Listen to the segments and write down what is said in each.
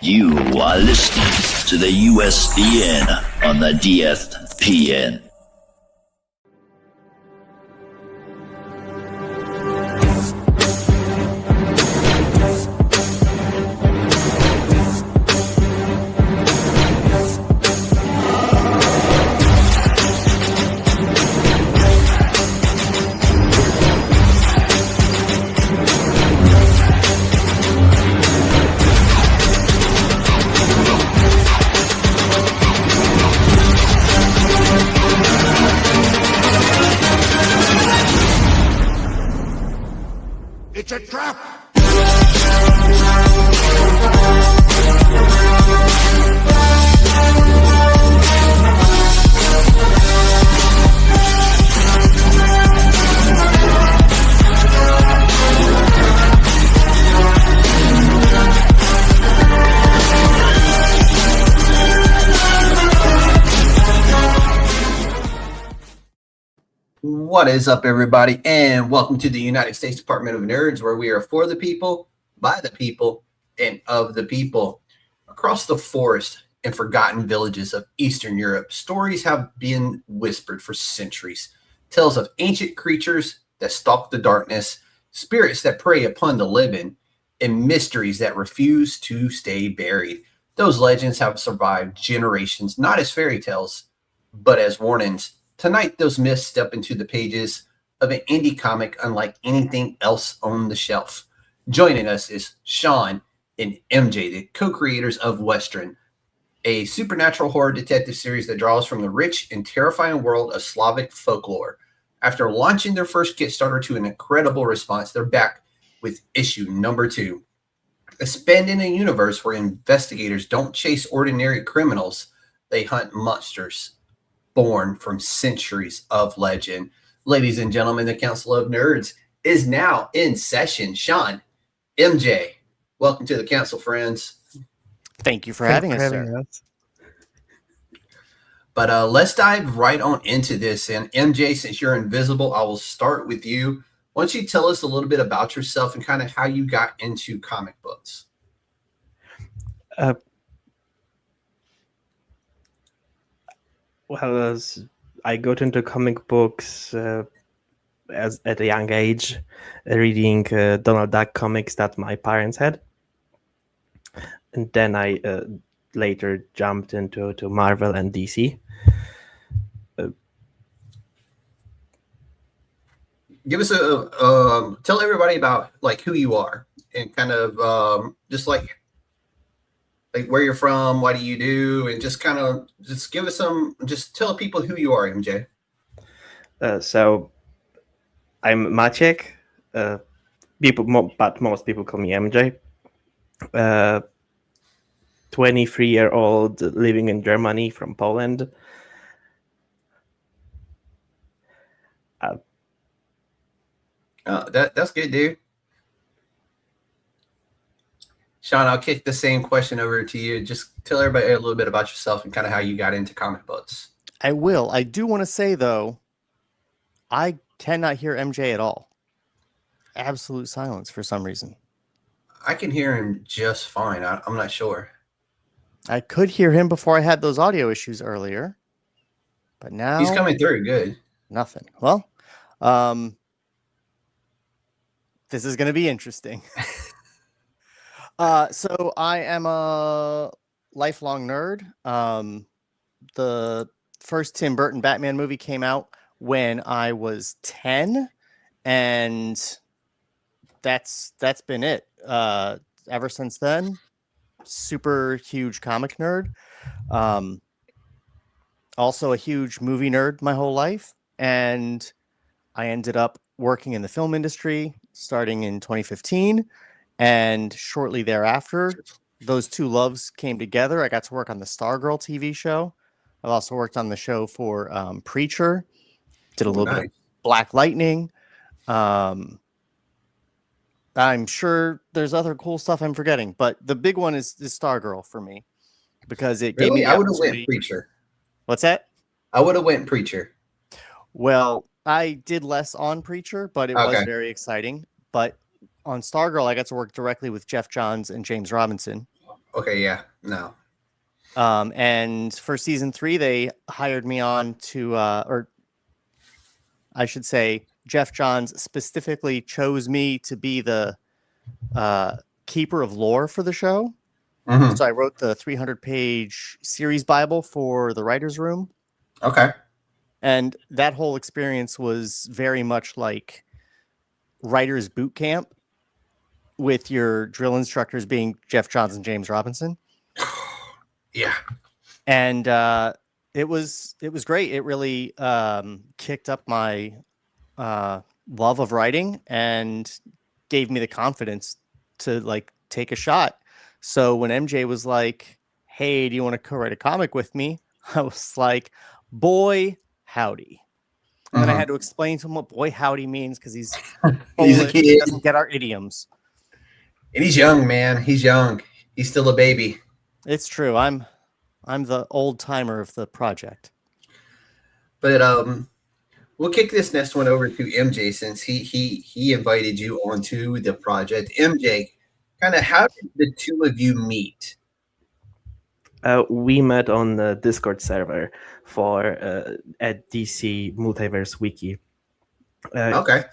You are listening to the USDN on the DSPN. It's a trap! What is up, everybody, and welcome to the United States Department of Nerds, where we are for the people, by the people, and of the people. Across the forest and forgotten villages of Eastern Europe, stories have been whispered for centuries. Tales of ancient creatures that stalk the darkness, spirits that prey upon the living, and mysteries that refuse to stay buried. Those legends have survived generations, not as fairy tales, but as warnings. Tonight, those myths step into the pages of an indie comic unlike anything else on the shelf. Joining us is Shawn and MJ, the co-creators of Westron, a supernatural horror detective series that draws from the rich and terrifying world of Slavic folklore. After launching their first Kickstarter to an incredible response, they're back with issue number 2. Expanding a universe where investigators don't chase ordinary criminals, they hunt monsters born from centuries of legend. Ladies and gentlemen, the Council of Nerds is now in session. Shawn, MJ, welcome to the council, friends. Thank you for having us, sir. But let's dive right on into this. And MJ, since you're invisible, I will start with you. Why don't you tell us a little bit about yourself and kind of how you got into comic books? Well, I got into comic books as at a young age, reading Donald Duck comics that my parents had, and then I later jumped into Marvel and DC. Give us a tell everybody about like who you are and kind of just like where you're from, what do you do, and just kind of just give us just tell people who you are, MJ. So I'm Maciej. But most people call me MJ. 23-year-old living in Germany from Poland. That's good, dude. Shawn, I'll kick the same question over to you. Just tell everybody a little bit about yourself and kind of how you got into comic books. I will. I do want to say, though, I cannot hear MJ at all. Absolute silence for some reason. I can hear him just fine. I'm not sure. I could hear him before I had those audio issues earlier, but now he's coming through good. Nothing. Well, this is going to be interesting. So I am a lifelong nerd. The first Tim Burton Batman movie came out when I was 10, and that's been it. Ever since then, super huge comic nerd. Also a huge movie nerd my whole life, and I ended up working in the film industry starting in 2015. And shortly thereafter, those two loves came together. I got to work on the Stargirl TV show. I've also worked on the show for Preacher. Did a little bit of Black Lightning. I'm sure there's other cool stuff I'm forgetting, but the big one is Stargirl for me because it gave me. I would have went Preacher. What's that? I would have went Preacher. Well, I did less on Preacher, but it was very exciting. But on Stargirl, I got to work directly with Jeff Johns and James Robinson. Okay, yeah, no. And for season 3, they hired me on to, or I should say, Jeff Johns specifically chose me to be the keeper of lore for the show. Mm-hmm. So I wrote the 300-page series Bible for the writer's room. Okay. And that whole experience was very much like writer's boot camp, with your drill instructors being Jeff Johns and James Robinson. Yeah. And it was great. It really kicked up my love of writing and gave me the confidence to like take a shot. So when MJ was like, "Hey, do you want to co-write a comic with me?" I was like, "Boy, howdy." And then I had to explain to him what "boy, howdy" means, because he's He's a Polish, he kid. doesn't get our idioms. And he's young, man. He's young. He's still a baby. It's true. I'm the old timer of the project. But we'll kick this next one over to MJ, since he invited you onto the project. MJ, kind of how did the two of you meet? We met on the Discord server for at DC Multiverse Wiki. Okay.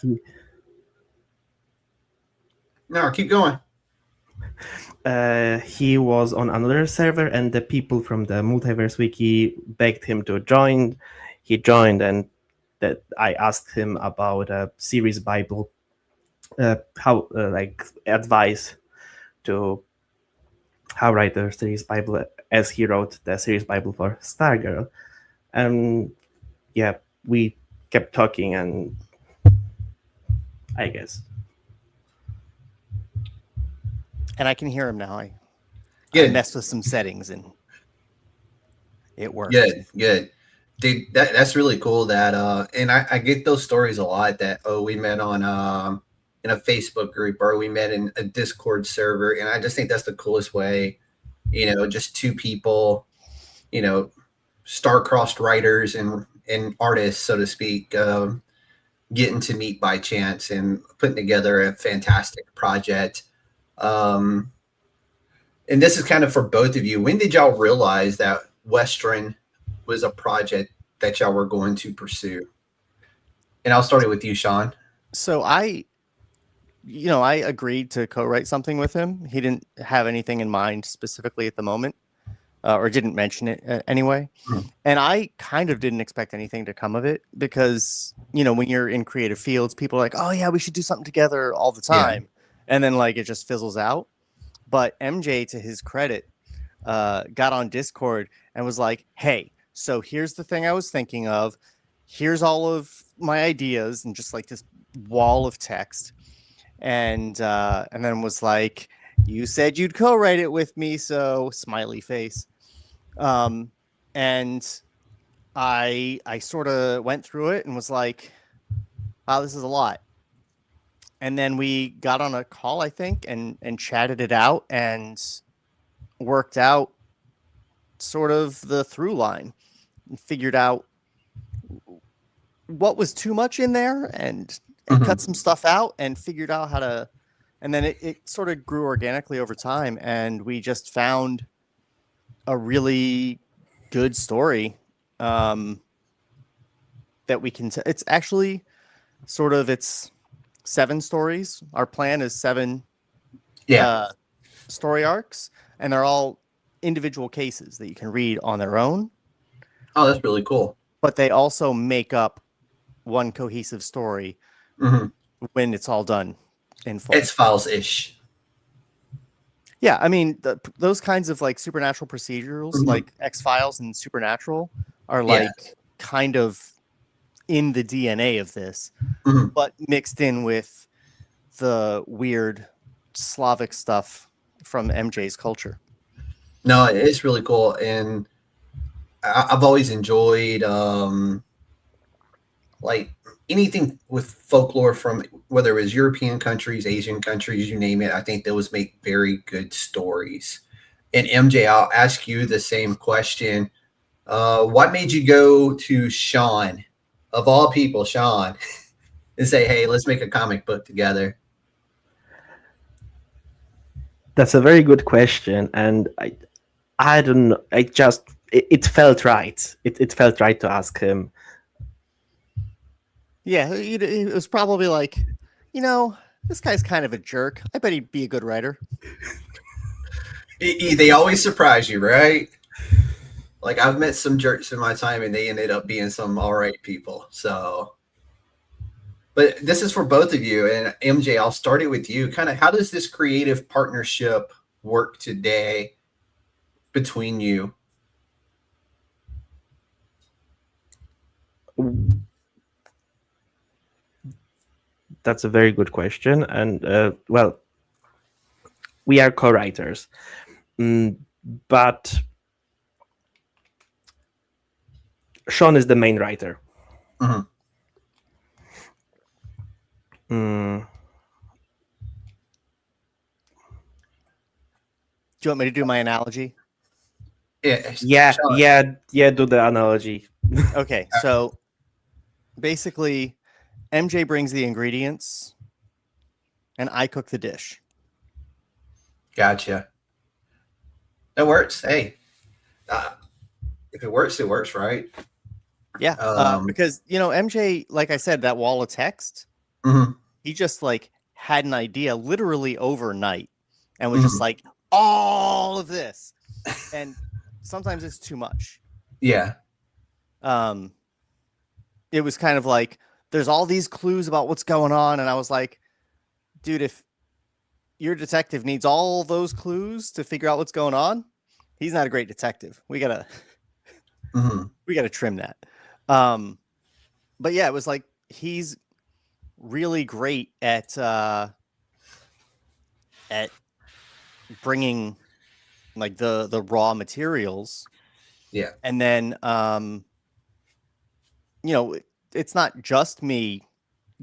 No, keep going. He was on another server, and the people from the Multiverse Wiki begged him to join. He joined, and that I asked him about a series Bible, how like advice to how write the series Bible, as he wrote the series Bible for Stargirl. And yeah, we kept talking, and I guess. And I can hear him now. I messed with some settings and it worked. Good. Dude, that's really cool. That and I get those stories a lot. That we met on in a Facebook group, or we met in a Discord server, and I just think that's the coolest way. Just two people, star-crossed writers and artists, so to speak, getting to meet by chance and putting together a fantastic project. And this is kind of for both of you. When did y'all realize that Westron was a project that y'all were going to pursue? And I'll start it with you, Shawn. So I agreed to co-write something with him. He didn't have anything in mind specifically at the moment, or didn't mention it anyway. And I kind of didn't expect anything to come of it, because, when you're in creative fields, people are like, "Oh yeah, we should do something together" all the time. Yeah. And then like it just fizzles out. But MJ, to his credit, got on Discord and was like, "Hey, so here's the thing I was thinking of. Here's all of my ideas," and just like this wall of text. And then was like, "You said you'd co-write it with me, so smiley face." And I sort of went through it and was like, "Wow, this is a lot." And then we got on a call, I think, and chatted it out and worked out sort of the through line and figured out what was too much in there and cut some stuff out and figured out how to, and then it sort of grew organically over time. And we just found a really good story that we can, it's actually sort of, it's 7 stories. Our plan is 7 story arcs, and they're all individual cases that you can read on their own. Oh, that's really cool. But they also make up one cohesive story when it's all done in full. X-Files-ish. Yeah, I mean, those kinds of like supernatural procedurals, like X-Files and Supernatural, are like kind of in the DNA of this, but mixed in with the weird Slavic stuff from MJ's culture. No, it's really cool. And I've always enjoyed like anything with folklore, from whether it was European countries, Asian countries, you name it. I think those make very good stories. And MJ, I'll ask you the same question. What made you go to Shawn, of all people, Shawn, and say, "Hey, let's make a comic book together"? That's a very good question, and I don't know. It felt right. It felt right to ask him. Yeah, it was probably like, this guy's kind of a jerk. I bet he'd be a good writer. They always surprise you, right? Like, I've met some jerks in my time, and they ended up being some all right people. So, but this is for both of you. And MJ, I'll start it with you. Kind of, how does this creative partnership work today between you? That's a very good question. And, well, we are co-writers. But Shawn is the main writer. Mm-hmm. Do you want me to do my analogy? Yeah. Do the analogy. Okay, so basically, MJ brings the ingredients, and I cook the dish. Gotcha. That works. Hey, if it works, it works, right? Yeah, because MJ, like I said, that wall of text, he just like had an idea literally overnight, and was just like all of this, and sometimes it's too much. Yeah. It was kind of like there's all these clues about what's going on, and I was like, dude, if your detective needs all those clues to figure out what's going on, he's not a great detective. We gotta trim that. But yeah, it was like he's really great at bringing like the raw materials. Yeah. And then it's not just me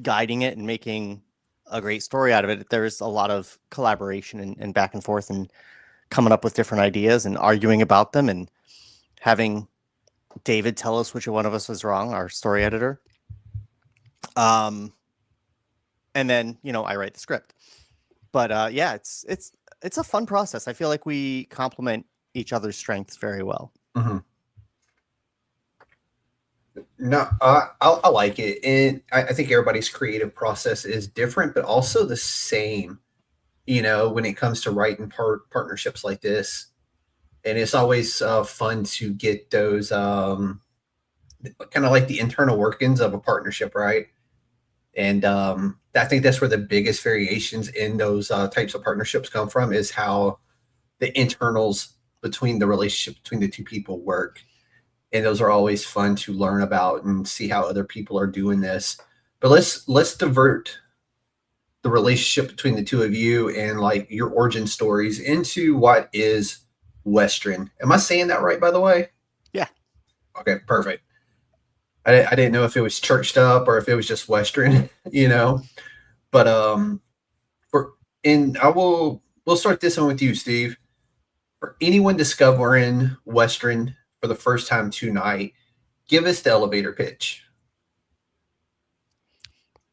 guiding it and making a great story out of it. There's a lot of collaboration and back and forth and coming up with different ideas and arguing about them and having David tell us which one of us was wrong, our story editor. And then, I write the script. But yeah, it's a fun process. I feel like we complement each other's strengths very well. Mm-hmm. No, I like it. And I think everybody's creative process is different, but also the same, when it comes to writing partnerships like this. And it's always fun to get those kind of like the internal workings of a partnership, right? And I think that's where the biggest variations in those types of partnerships come from, is how the internals between the relationship between the two people work. And those are always fun to learn about and see how other people are doing this. But let's divert the relationship between the two of you and like your origin stories into what is Westron. Am I saying that right, by the way? Yeah. Okay, perfect. I didn't know if it was churched up or if it was just Westron, But we'll start this one with you, Steve. For anyone discovering Westron for the first time tonight, give us the elevator pitch.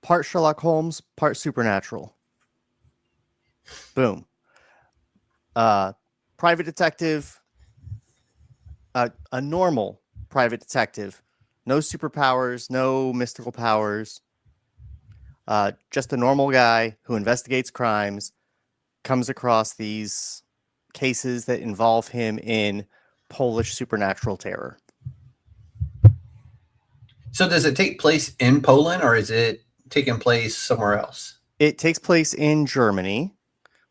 Part Sherlock Holmes, part supernatural. Boom. Private detective, a normal private detective, no superpowers, no mystical powers, just a normal guy who investigates crimes, comes across these cases that involve him in Polish supernatural terror. So does it take place in Poland, or is it taking place somewhere else? It takes place in Germany,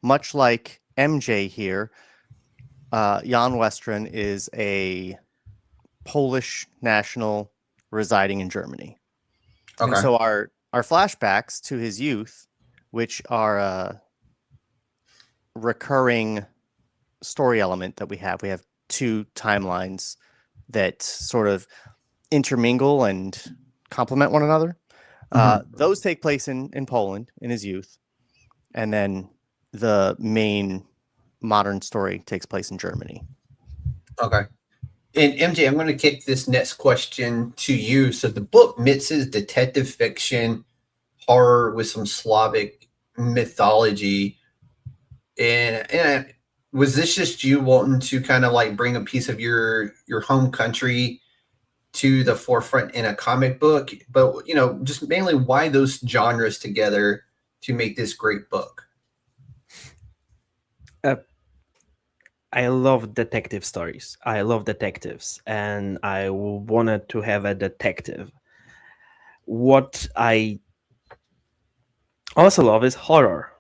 much like MJ here. Jan Westron is a Polish national residing in Germany. Okay. And so our flashbacks to his youth, which are a recurring story element that we have two timelines that sort of intermingle and complement one another. Those take place in Poland in his youth. And then the main modern story takes place in Germany. Okay. And MJ, I'm going to kick this next question to you. So the book mixes detective fiction, horror with some Slavic mythology. And was this just you wanting to kind of like bring a piece of your home country to the forefront in a comic book? But, you know, just mainly why those genres together to make this great book? I love detective stories. I love detectives, and I wanted to have a detective. What I also love is horror,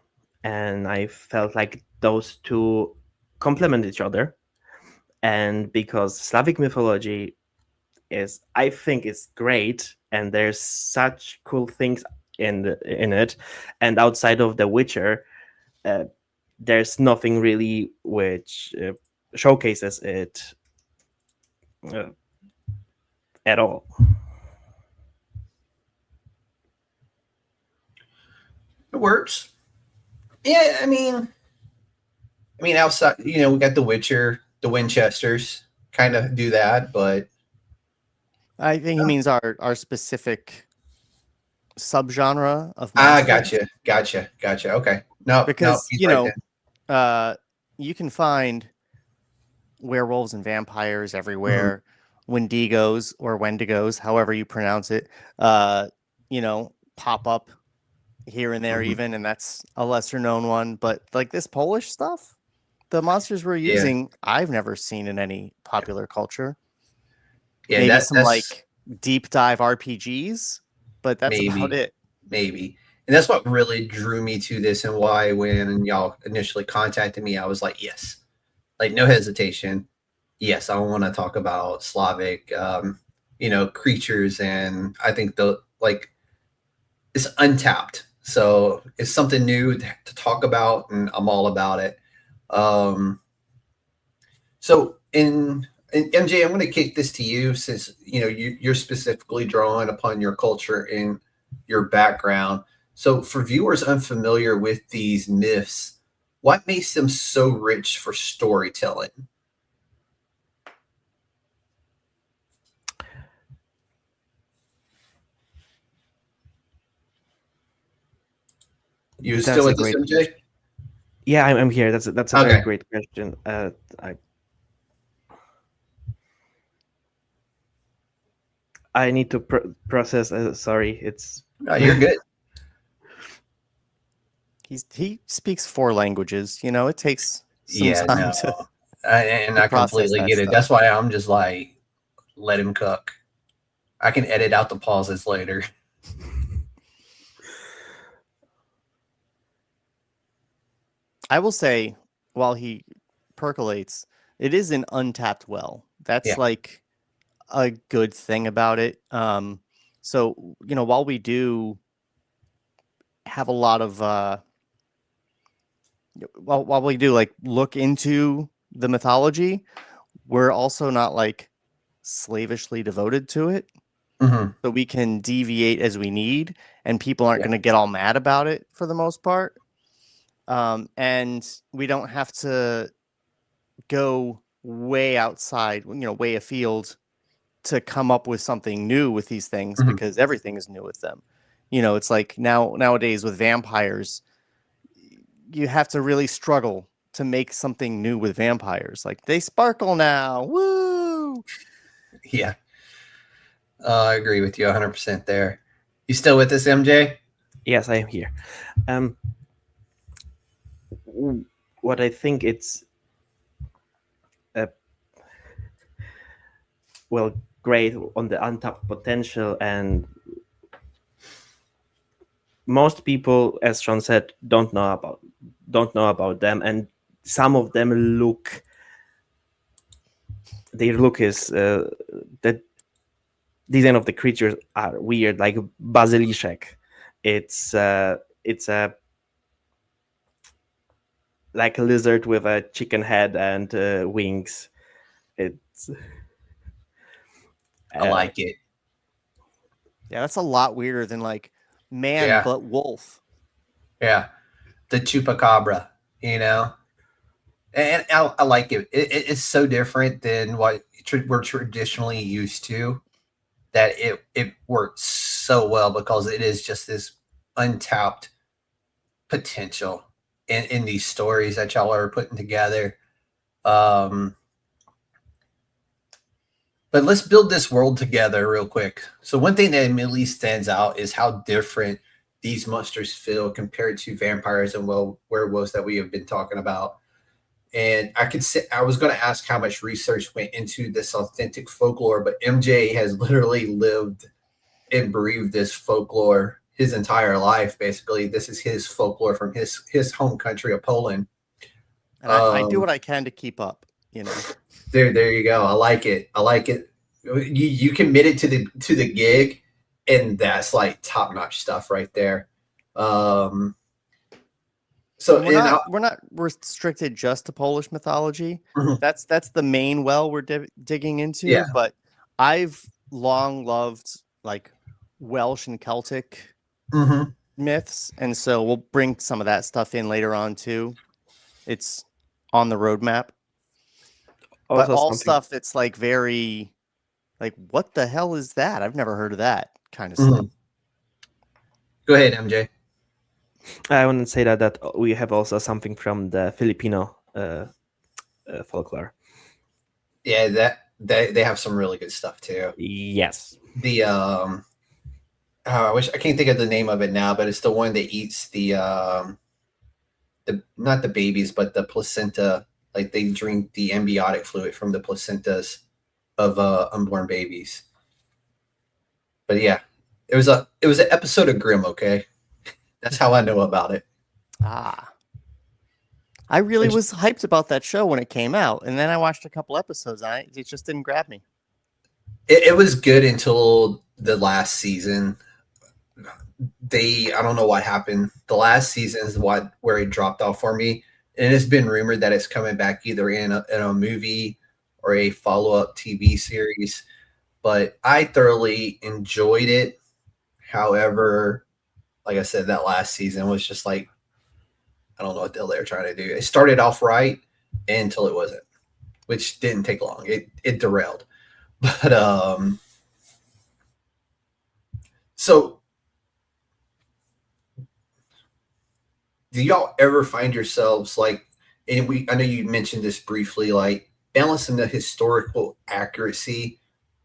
and I felt like those two complement each other. And because Slavic mythology is, I think, is great, and there's such cool things in it, and outside of The Witcher, there's nothing really which showcases it at all. It works. Yeah, I mean, outside, you know, we got The Witcher, the Winchesters kind of do that, but I think he means our specific subgenre of monsters. gotcha. Okay, no, Because he's you right know, then. you can find werewolves and vampires everywhere, Wendigos or Wendigos, however you pronounce it. You know, pop up here and there even, and that's a lesser known one. But like this Polish stuff, the monsters we're using, I've never seen in any popular culture. Yeah, Maybe that's like deep dive RPGs, but that's about it. Maybe. And that's what really drew me to this, and why when y'all initially contacted me, I was like, yes, like no hesitation. Yes, I want to talk about Slavic, you know, creatures. And I think it's untapped. So it's something new to talk about, and I'm all about it. So in MJ, I'm going to kick this to you, since you know you're specifically drawing upon your culture and your background. So for viewers unfamiliar with these myths, what makes them so rich for storytelling? You still with us, MJ? Yeah, I'm here. That's a very great question. I need to process. Sorry, it's. No, you're good. He speaks 4 languages. You know, it takes some time to. I completely get it. Stuff. That's why I'm just like, let him cook. I can edit out the pauses later. I will say, while he percolates, it is an untapped well. That's like a good thing about it. So, you know, while we do have a lot of, while we do like look into the mythology, we're also not like slavishly devoted to it. So we can deviate as we need, and people aren't going to get all mad about it for the most part. And we don't have to go way outside, you know, way afield to come up with something new with these things, because everything is new with them. You know, it's like nowadays with vampires, you have to really struggle to make something new with vampires. Like, they sparkle now. Woo! Yeah. I agree with you 100% there. You still with us, MJ? Yes, I am here. What I think it's great on the untapped potential, and most people, as Shawn said, don't know about them, and some of them their look is the design of the creatures are weird, like Basilishek. It's a like a lizard with a chicken head and wings. It's I like it. Yeah, that's a lot weirder than like man but wolf. Yeah, the chupacabra, you know, and I like it. It's so different than what we're traditionally used to, that it works so well, because it is just this untapped potential. in these stories that y'all are putting together. But let's build this world together real quick. So one thing that immediately stands out is how different these monsters feel compared to vampires and werewolves that we have been talking about. And I was going to ask how much research went into this authentic folklore, but MJ has literally lived and breathed this folklore his entire life. Basically, this is his folklore from his home country of Poland. And I do what I can to keep up, you know. There you go. I like it. You committed to the gig, and that's like top notch stuff right there. So we're not restricted just to Polish mythology. Mm-hmm. That's the main well we're digging into. Yeah. But I've long loved like Welsh and Celtic myths, and so we'll bring some of that stuff in later on too. It's on the roadmap. But all stuff that's like very, like, what the hell is that? I've never heard of that kind of stuff. Go ahead, MJ. I want to say that we have also something from the Filipino folklore. Yeah, that they have some really good stuff too. Yes. The I can't think of the name of it now, but it's the one that eats the not the babies, but the placenta. Like they drink the amniotic fluid from the placentas of unborn babies. But yeah, it was an episode of Grimm. Okay, that's how I know about it. I really was hyped about that show when it came out, and then I watched a couple episodes. It just didn't grab me. It was good until the last season. I don't know what happened. The last season is where it dropped off for me. And it's been rumored that it's coming back either in a movie or a follow-up TV series. But I thoroughly enjoyed it. However, like I said, that last season was just like, I don't know what the hell they were trying to do. It started off right until it wasn't, which didn't take long. It derailed. But so do y'all ever find yourselves like, and I know you mentioned this briefly, like balancing the historical accuracy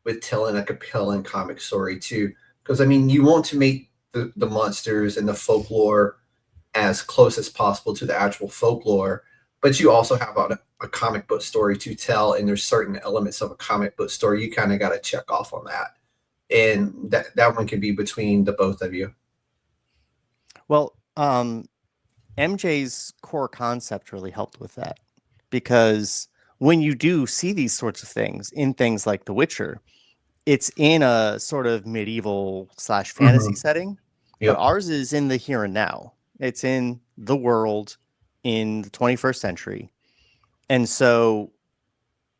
with telling a compelling comic story too? Because I mean, you want to make the monsters and the folklore as close as possible to the actual folklore, but you also have a comic book story to tell, and there's certain elements of a comic book story you kind of got to check off on that, and that one can be between the both of you. Well, MJ's core concept really helped with that, because when you do see these sorts of things in things like The Witcher, it's in a sort of medieval / fantasy setting. Yep. But ours is in the here and now. It's in the world in the 21st century. And so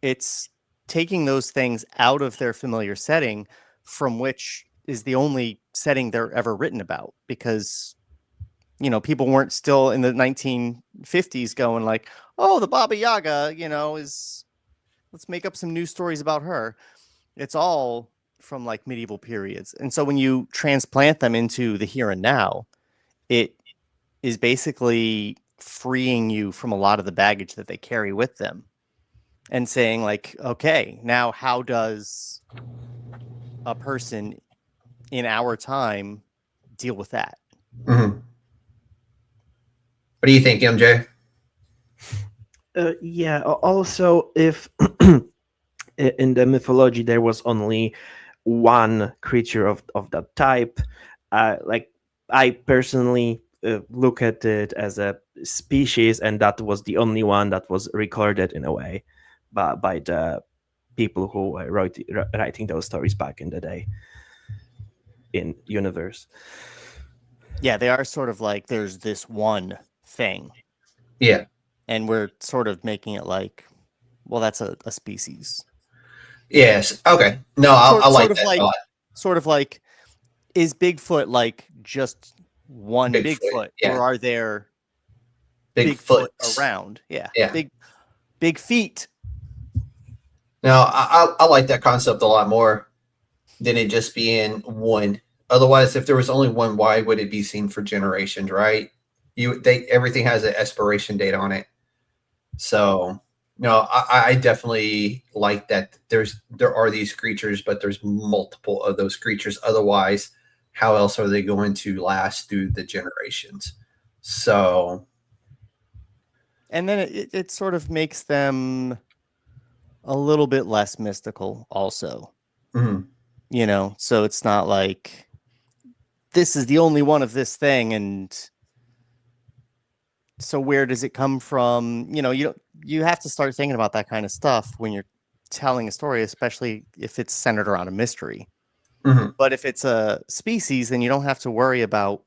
it's taking those things out of their familiar setting, from which is the only setting they're ever written about, because you know, people weren't still in the 1950s going like, oh, the Baba Yaga, you know, let's make up some new stories about her. It's all from like medieval periods. And so when you transplant them into the here and now, it is basically freeing you from a lot of the baggage that they carry with them and saying like, okay, now how does a person in our time deal with that? Mm-hmm. What do you think, MJ? Yeah. Also, if in the mythology there was only one creature of that type, like I personally look at it as a species, and that was the only one that was recorded in a way by the people who were writing those stories back in the day in universe. Yeah, they are sort of like there's this one thing. Yeah. And we're sort of making it like, well, that's a species. Yes. Okay. No, I like that thought. Sort of like, is Bigfoot like just one Bigfoot, yeah. or are there Bigfoot around? Yeah. Big feet. Now, I like that concept a lot more than it just being one. Otherwise, if there was only one, why would it be seen for generations, right? everything has an expiration date on it. So no, I definitely like that there are these creatures, but there's multiple of those creatures. Otherwise, how else are they going to last through the generations? So, and then it sort of makes them a little bit less mystical also. mhm. You know, so it's not like this is the only one of this thing, and so where does it come from? You know, you have to start thinking about that kind of stuff when you're telling a story, especially if it's centered around a mystery. Mhm. But if it's a species, then you don't have to worry about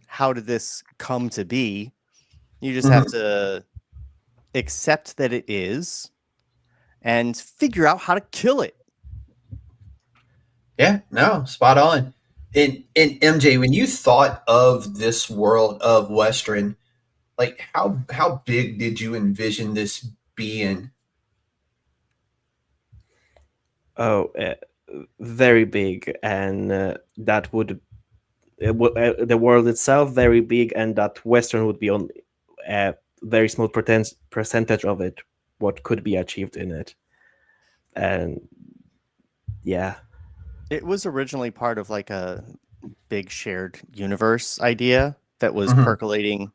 how did this come to be. You just have to accept that it is and figure out how to kill it. Yeah, no, spot on. And MJ, when you thought of this world of Westron, like how big did you envision this being? Oh, very big, and that would the world itself very big, and that Western would be on a very small percentage of it. What could be achieved in it, and yeah, It was originally part of like a big shared universe idea that was Mhm. percolating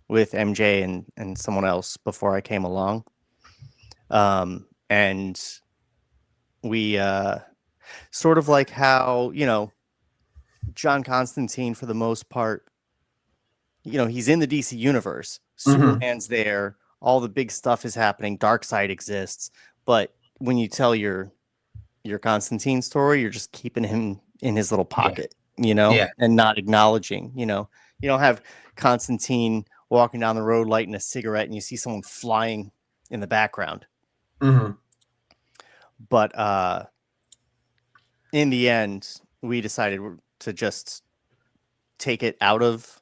with MJ and someone else before I came along. And we sort of like how, you know, John Constantine, for the most part, you know, he's in the DC universe. Superman's there. All the big stuff is happening. Darkseid exists. But when you tell your Constantine story, you're just keeping him in his little pocket, you know, Yeah. and not acknowledging, you know, you don't have Constantine walking down the road lighting a cigarette and you see someone flying in the background. Mhm. But in the end, we decided to just take it out of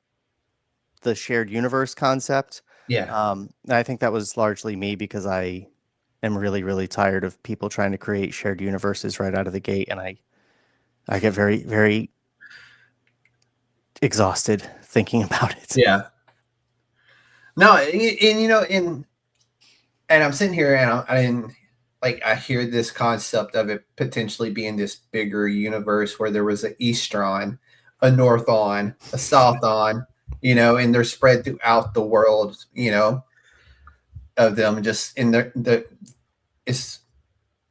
the shared universe concept. Yeah. I think that was largely me because I am really, really tired of people trying to create shared universes right out of the gate. And I get very, very exhausted thinking about it. Yeah. No, and you know, and I'm sitting here and like I hear this concept of it potentially being this bigger universe where there was an Eastron, a Northon, a Southon, you know, and they're spread throughout the world, you know, of them just in the it's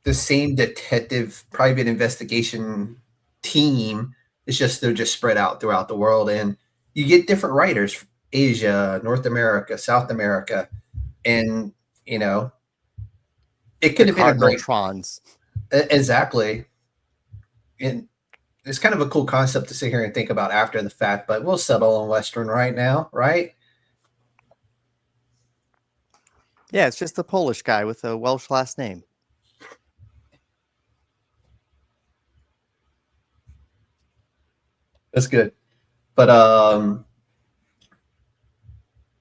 the same detective private investigation team. It's just they're just spread out throughout the world, and you get different writers, Asia, North America, South America, and you know, it could The have been a great Cardinaltrons. exactly. And it's kind of a cool concept to sit here and think about after the fact, but we'll settle on Western right now, right? Yeah, it's just a Polish guy with a Welsh last name. That's good. But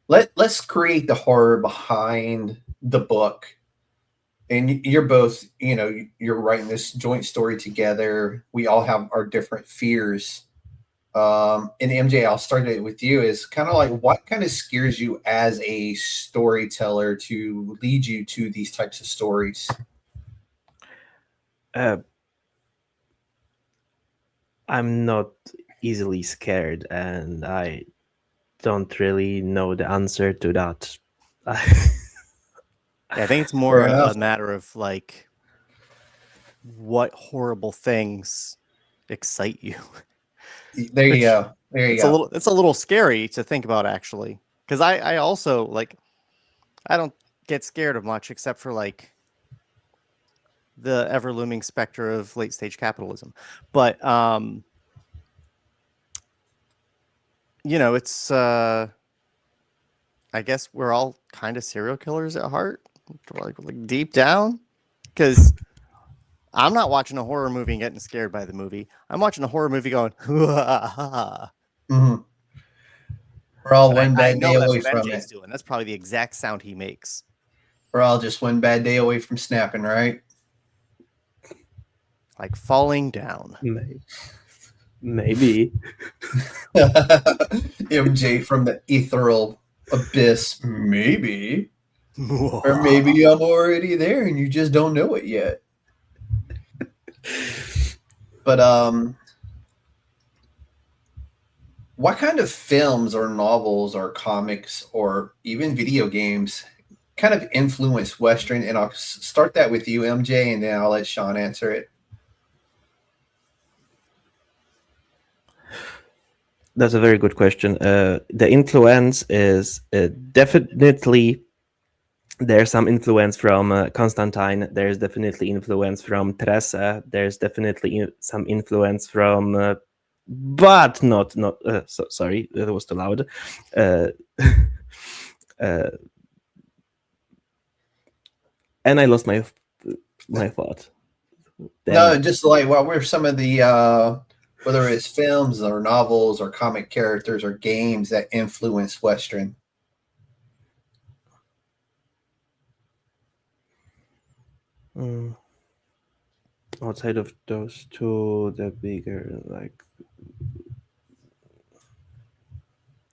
let's create the horror behind the book. And you're both, you know, you're writing this joint story together. We all have our different fears. And MJ, I'll start it with you. Is kind of like what kind of scares you as a storyteller to lead you to these types of stories? I'm not easily scared, and I don't really know the answer to that. Yeah, I think it's more a matter of like what horrible things excite you. There you go. There you go. It's a little scary to think about actually, because I also like I don't get scared of much except for like the ever looming specter of late stage capitalism. But you know, it's I guess we're all kind of serial killers at heart, like deep down, because I'm not watching a horror movie and getting scared by the movie. I'm watching a horror movie going, Mm-hmm. We're all and one I bad know day that's away what from MJ's it. doing. That's probably the exact sound he makes. We're all just one bad day away from snapping, right? Like falling down. Maybe. MJ from the ethereal abyss, maybe. Or maybe I'm already there and you just don't know it yet. But what kind of films or novels or comics or even video games kind of influence Western? And I'll start that with you, MJ, and then I'll let Shawn answer it. That's a very good question. The influence is definitely, there's some influence from Constantine. There's definitely influence from Teresa. There's definitely some influence from, but not. Sorry, that was too loud. And I lost my thought. No, just like what were some of the whether it's films or novels or comic characters or games that influence Western? Outside of those two, the bigger, like.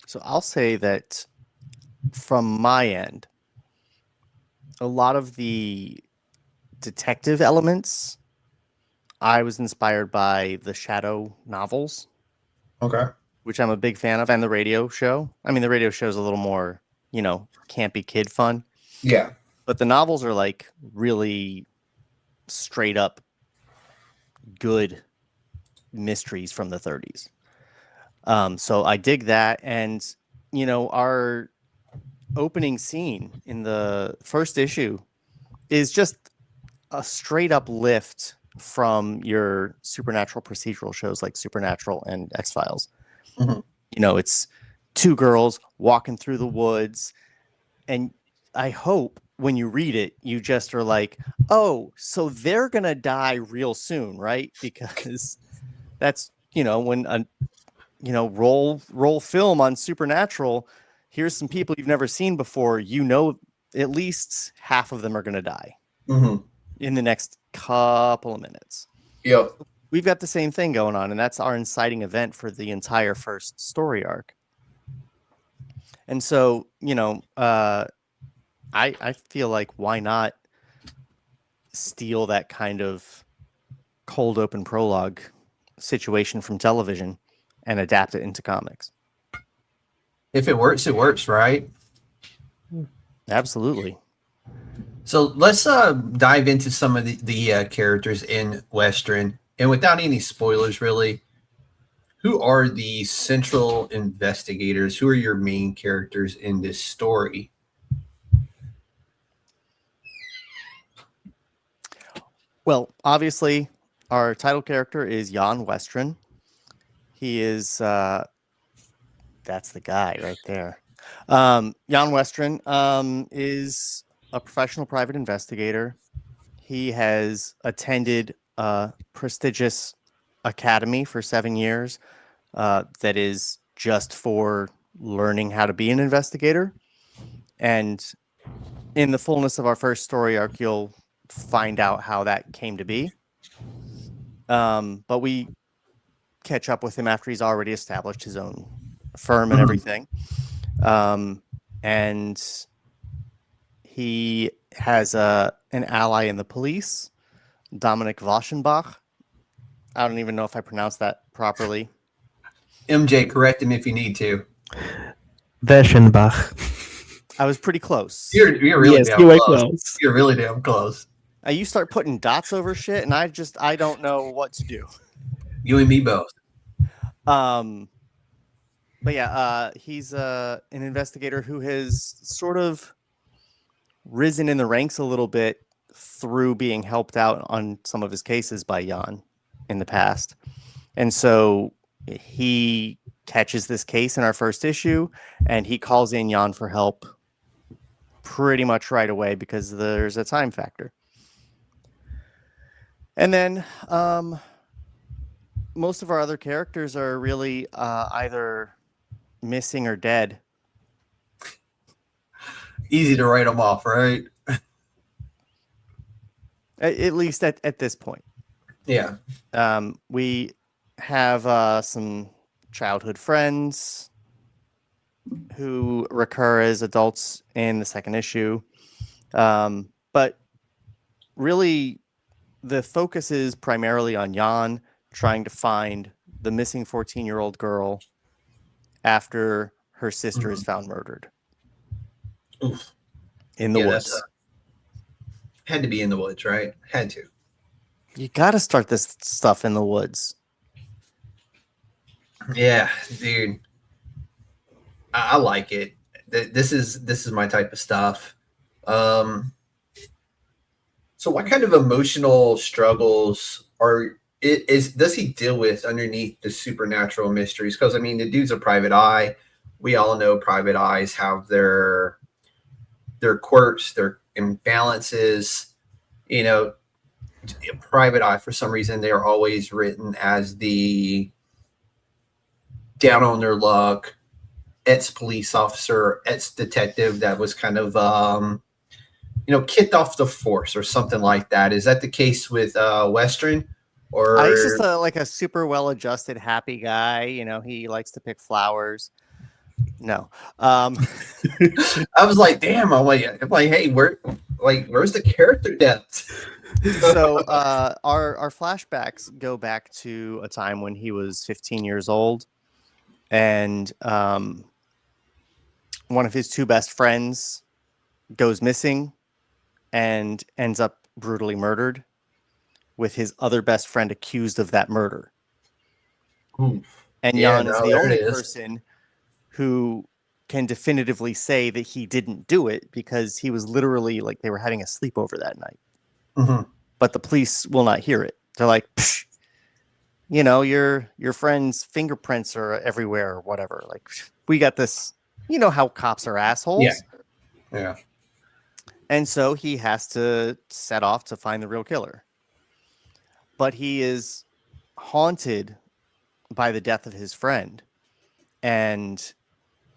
So I'll say that from my end, a lot of the detective elements, I was inspired by the Shadow novels. Okay. Which I'm a big fan of, and the radio show. I mean, the radio show is a little more, campy kid fun. Yeah. But the novels are like really straight up good mysteries from the 30s. So I dig that. And, our opening scene in the first issue is just a straight up lift from your supernatural procedural shows like Supernatural and X-Files. Mm-hmm. It's two girls walking through the woods, and I hope when you read it, you just are like, oh, so they're going to die real soon, right? Because that's, when a, roll film on Supernatural, here's some people you've never seen before, at least half of them are going to die in the next couple of minutes. Yep. We've got the same thing going on, and that's our inciting event for the entire first story arc. And so, I feel like why not steal that kind of cold open prologue situation from television and adapt it into comics? If it works, right? Absolutely. So let's dive into some of the characters in Western. And without any spoilers, really, who are the central investigators? Who are your main characters in this story? Well, obviously, our title character is Jan Westron. He is, that's the guy right there. Jan Westron is a professional private investigator. He has attended a prestigious academy for 7 years that is just for learning how to be an investigator. And in the fullness of our first story arc, you'll find out how that came to be. But we catch up with him after he's already established his own firm and everything. And he has an ally in the police, Dominic Waschenbach. I don't even know if I pronounced that properly. MJ, correct him if you need to. Weschenbach. I was pretty close. You're really Yes, damn you were close. close. You're really damn close. You start putting dots over shit, and I don't know what to do. You and me both. But yeah, he's an investigator who has sort of risen in the ranks a little bit through being helped out on some of his cases by Jan in the past. And so he catches this case in our first issue, and he calls in Jan for help pretty much right away because there's a time factor. And then most of our other characters are really either missing or dead. Easy to write them off, right? At least at this point. Yeah. We have some childhood friends who recur as adults in the second issue. But really, the focus is primarily on Jan trying to find the missing 14-year-old girl after her sister is found murdered. Oof. In the Yeah, woods. Had to be in the woods, right? Had to. You got to start this stuff in the woods. Yeah, dude. I like it. This is my type of stuff. So what kind of emotional struggles does he deal with underneath the supernatural mysteries? Because I mean, the dude's a private eye. We all know private eyes have their quirks, their imbalances. You know, a private eye, for some reason, they are always written as the down on their luck, ex-police officer, ex-detective that was kind of kicked off the force or something like that. Is that the case with Westron? Or He's just like a super well-adjusted, happy guy. You know, he likes to pick flowers. No. I was like, damn. I'm like, hey, where's the character depth? So our flashbacks go back to a time when he was 15 years old, and one of his two best friends goes missing and ends up brutally murdered, with his other best friend accused of that murder. Oof. And Yeah, Jan is the only person who can definitively say that he didn't do it, because he was literally like, they were having a sleepover that night. Mm-hmm. But the police will not hear it. They're like, you know, your friend's fingerprints are everywhere or whatever. Like, we got this. You know how cops are assholes. Yeah. And so he has to set off to find the real killer. But he is haunted by the death of his friend. And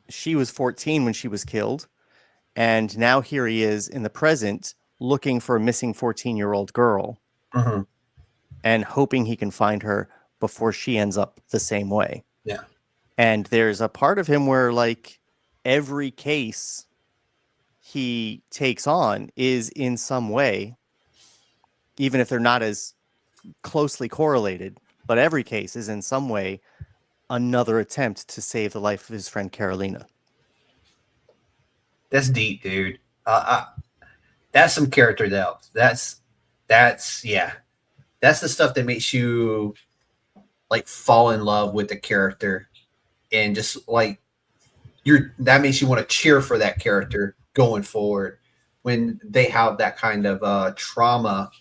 she was 14 when she was killed. And now here he is in the present looking for a missing 14-year-old girl. Mm-hmm. And hoping he can find her before she ends up the same way. Yeah. And there's a part of him where, like, every case he takes on is in some way, even if they're not as closely correlated, but every case is in some way another attempt to save the life of his friend Carolina. That's deep, dude. That's some character depth. That's the stuff that makes you like fall in love with the character, and just like that makes you want to cheer for that character going forward when they have that kind of trauma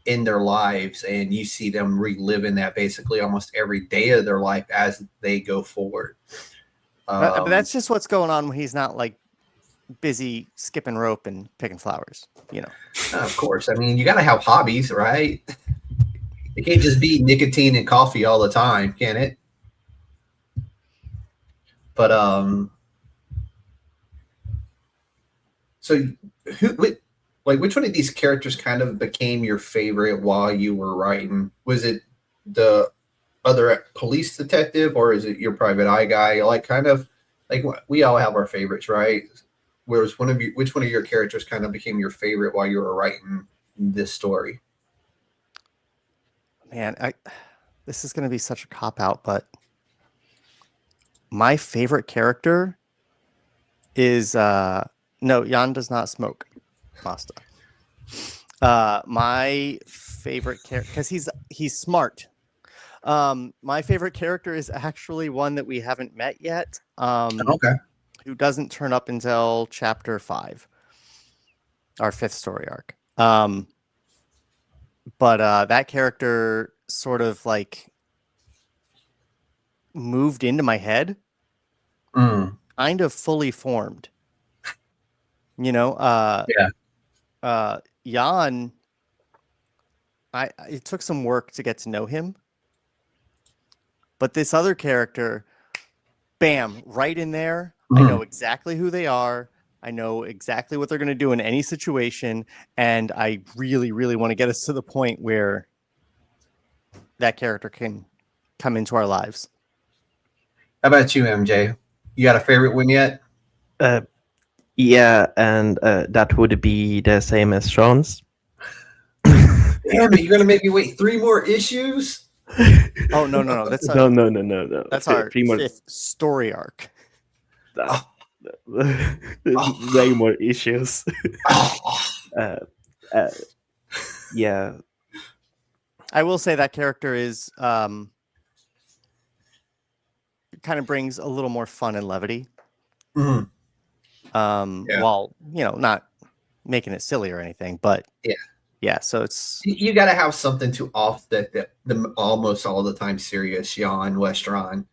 in their lives, and you see them reliving that basically almost every day of their life as they go forward. But that's just what's going on when he's not like busy skipping rope and picking flowers, you know. Of course. I mean, you got to have hobbies, right? It can't just be nicotine and coffee all the time, can it? But so which one of these characters kind of became your favorite while you were writing? Was it the other police detective, or is it your private eye guy? Like, kind of like, we all have our favorites, right? Which one of your characters kind of became your favorite while you were writing this story? Man, this is going to be such a cop-out, but my favorite character is no, Jan does not smoke pasta. My favorite character, because he's smart. My favorite character is actually one that we haven't met yet. Okay. Who doesn't turn up until chapter 5, our 5th story arc. But that character sort of like moved into my head, kind of fully formed. You know, Jan, it took some work to get to know him. But this other character, bam, right in there. I know exactly who they are. I know exactly what they're going to do in any situation. And I really, really want to get us to the point where that character can come into our lives. How about you, MJ? You got a favorite one yet? Yeah, and that would be the same as Shawn's. Damn it, you're gonna make me wait 3 more issues? Oh no! That's No. That's our Three more. 5th story arc. Way more issues. Yeah. I will say that character is kind of brings a little more fun and levity. Mhm. While not making it silly or anything, but yeah. So it's You got to have something to offset the almost all the time serious Shawn Westron,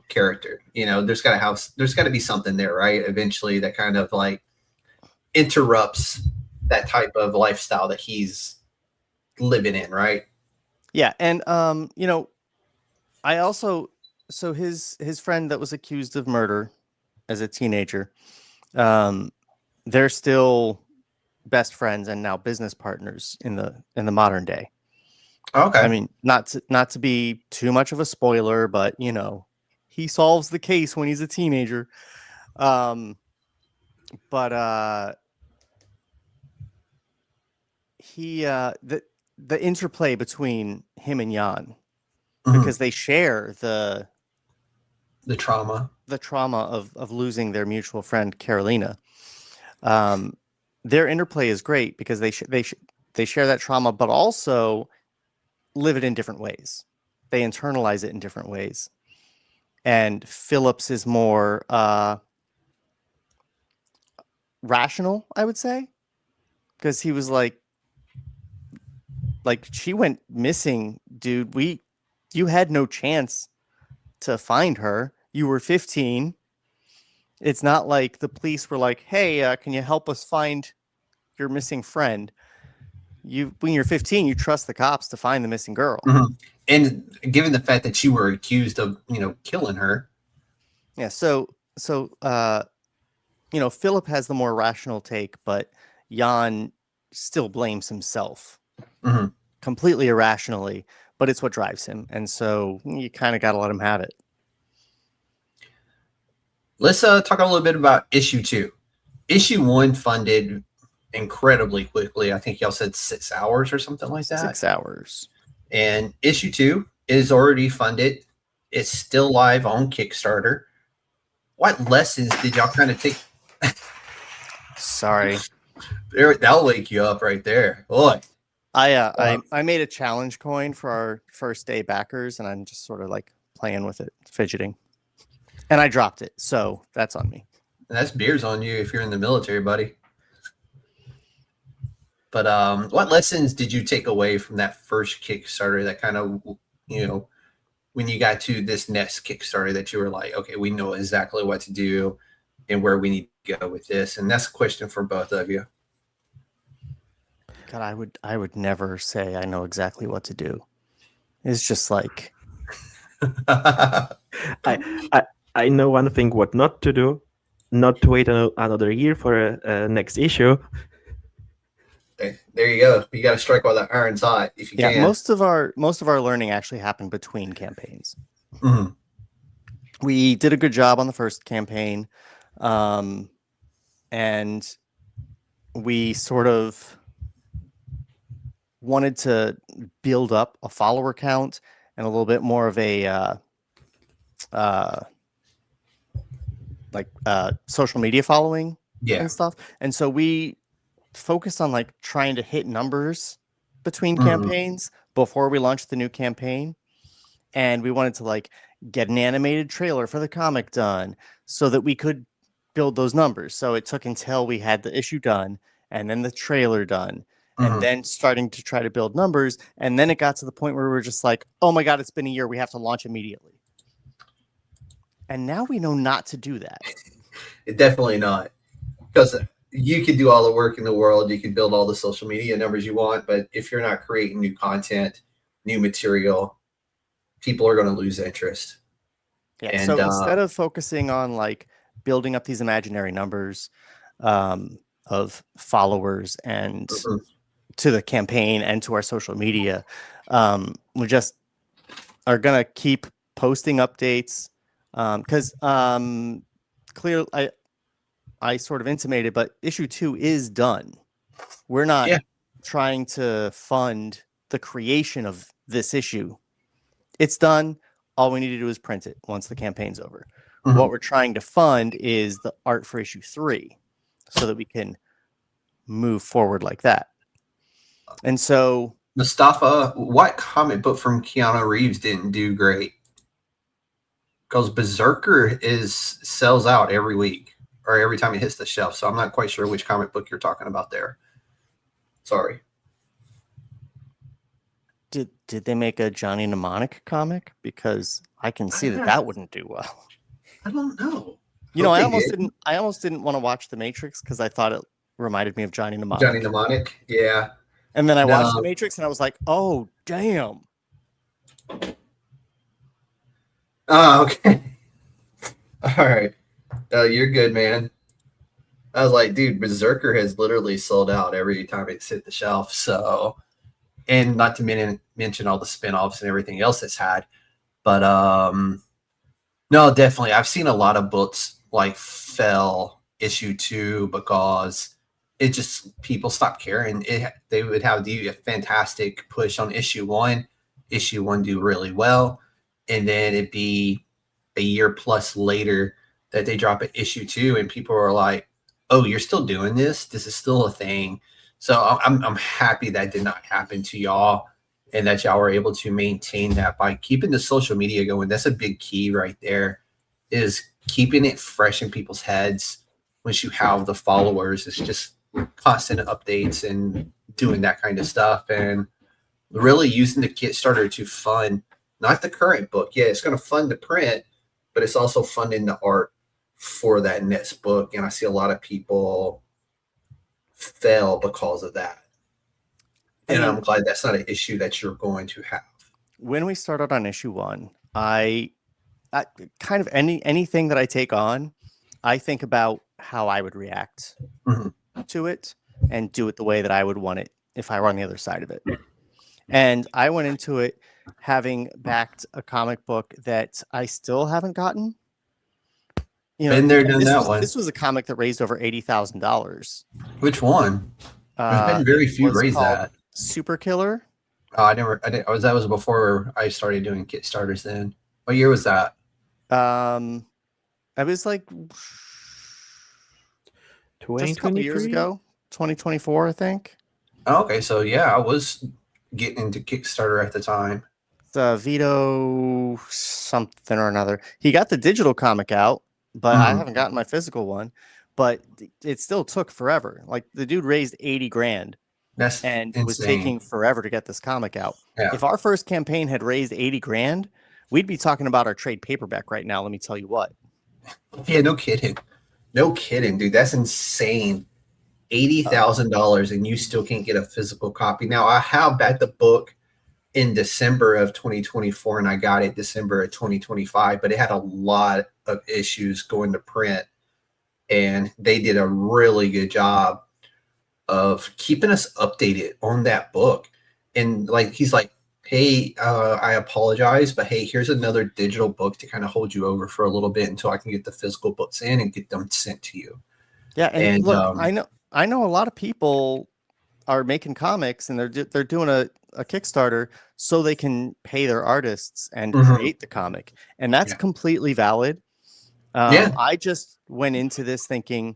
character. There's got to be something there, right? Eventually, that kind of like interrupts that type of lifestyle that he's living in, right? yeah, and I also his friend that was accused of murder as a teenager, they're still best friends and now business partners in the modern day. Okay. I mean, not to be too much of a spoiler, but he solves the case when he's a teenager. But he the interplay between him and Jan, because they share the trauma of losing their mutual friend Carolina. Their interplay is great because they share that trauma, but also live it in different ways. They internalize it in different ways. And Phillips is more rational, I would say, because he was like she went missing, dude. You had no chance to find her. You were 15. It's not like the police were like, hey, can you help us find your missing friend? When you're 15, you trust the cops to find the missing girl. Mm-hmm. And given the fact that you were accused of, killing her. Yeah. So Philip has the more rational take, but Jan still blames himself completely irrationally, but it's what drives him. And so you kind of got to let him have it. Let's talk a little bit about issue 2. Issue 1 funded incredibly quickly. I think y'all said 6 hours or something like that. 6 hours. And issue 2 is already funded. It's still live on Kickstarter. What lessons did y'all kind of take? Sorry. That'll wake you up right there. Boy. I made a challenge coin for our first day backers, and I'm just sort of like playing with it, fidgeting. And I dropped it, so that's on me. And that's beers on you if you're in the military, buddy. But what lessons did you take away from that first Kickstarter that kind of, when you got to this next Kickstarter that you were like, okay, we know exactly what to do and where we need to go with this? And that's a question for both of you. God, I would never say I know exactly what to do. It's just like I know one thing what not to do, not to wait another year for a next issue. There you go. You got to strike while the iron's hot if you can. Most of our learning actually happened between campaigns. Mm-hmm. We did a good job on the first campaign, and we sort of wanted to build up a follower count and a little bit more of a social media following and stuff. And so we focused on like trying to hit numbers between campaigns before we launched the new campaign. And we wanted to like get an animated trailer for the comic done so that we could build those numbers. So it took until we had the issue done and then the trailer done and then starting to try to build numbers. And then it got to the point where we were just like, oh my God, it's been a year. We have to launch immediately. And now we know not to do that. Definitely not. Because you can do all the work in the world. You can build all the social media numbers you want. But if you're not creating new content, new material, people are going to lose interest. Yeah. And, so instead of focusing on like building up these imaginary numbers of followers and to the campaign and to our social media, we just are gonna keep posting updates because clearly I sort of intimated, but issue 2 is done. We're not trying to fund the creation of this issue. It's done. All we need to do is print it once the campaign's over. Mhm. What we're trying to fund is the art for issue 3 so that we can move forward like that. And so Mustafa, what comic book from Keanu Reeves didn't do great? Because Berserker sells out every week or every time it hits the shelf. So I'm not quite sure which comic book you're talking about there. Sorry. did they make a Johnny Mnemonic comic? Because I can see that wouldn't do well. I don't know. You know, I almost didn't want to watch The Matrix because I thought it reminded me of Johnny Mnemonic. Johnny Mnemonic, yeah. And then I watched The Matrix and I was like, oh, damn. Oh, okay. All right. You're good, man. I was like, dude, Berserker has literally sold out every time it's hit the shelf. So, and not to mention all the spinoffs and everything else it's had. But no, definitely. I've seen a lot of books like fell issue 2 because it just people stopped caring. They would have a fantastic push on issue 1. Issue 1 do really well. And then it'd be a year plus later that they drop an issue 2 and people are like, oh, you're still doing this? This is still a thing. So I'm happy that did not happen to y'all and that y'all were able to maintain that by keeping the social media going. That's a big key right there, is keeping it fresh in people's heads. Once you have the followers, it's just constant updates and doing that kind of stuff and really using the Kickstarter to fund not the current book. Yeah, it's going to fund the print, but it's also funding the art for that next book. And I see a lot of people fail because of that. And I'm glad that's not an issue that you're going to have. When we started on issue 1, I kind of anything that I take on, I think about how I would react to it and do it the way that I would want it if I were on the other side of it. And I went into it having backed a comic book that I still haven't gotten. You know, Been there, done that one. This was a comic that raised over $80,000. Which one? There's been very few raise that. Super Killer. Oh, I didn't. That was before I started doing Kickstarters. Then, what year was that? I was like 2023? just a couple years ago, 2024, I think. Oh, okay, so yeah, I was getting into Kickstarter at the time. Vito something or another. He got the digital comic out, but I haven't gotten my physical one. But it still took forever. Like the dude raised 80 grand. That's and insane. It was taking forever to get this comic out. Yeah. If our first campaign had raised 80 grand, we'd be talking about our trade paperback right now. Let me tell you what. Yeah, no kidding. No kidding, dude. That's insane. $80,000 and you still can't get a physical copy. Now, I have backed the book in December of 2024 and I got it December of 2025, but it had a lot of issues going to print. And they did a really good job of keeping us updated on that book. And like, he's like, hey, I apologize, but hey, here's another digital book to kind of hold you over for a little bit until I can get the physical books in and get them sent to you. Yeah. And look, I know a lot of people are making comics and they're doing a Kickstarter so they can pay their artists and create the comic. And that's completely valid. I just went into this thinking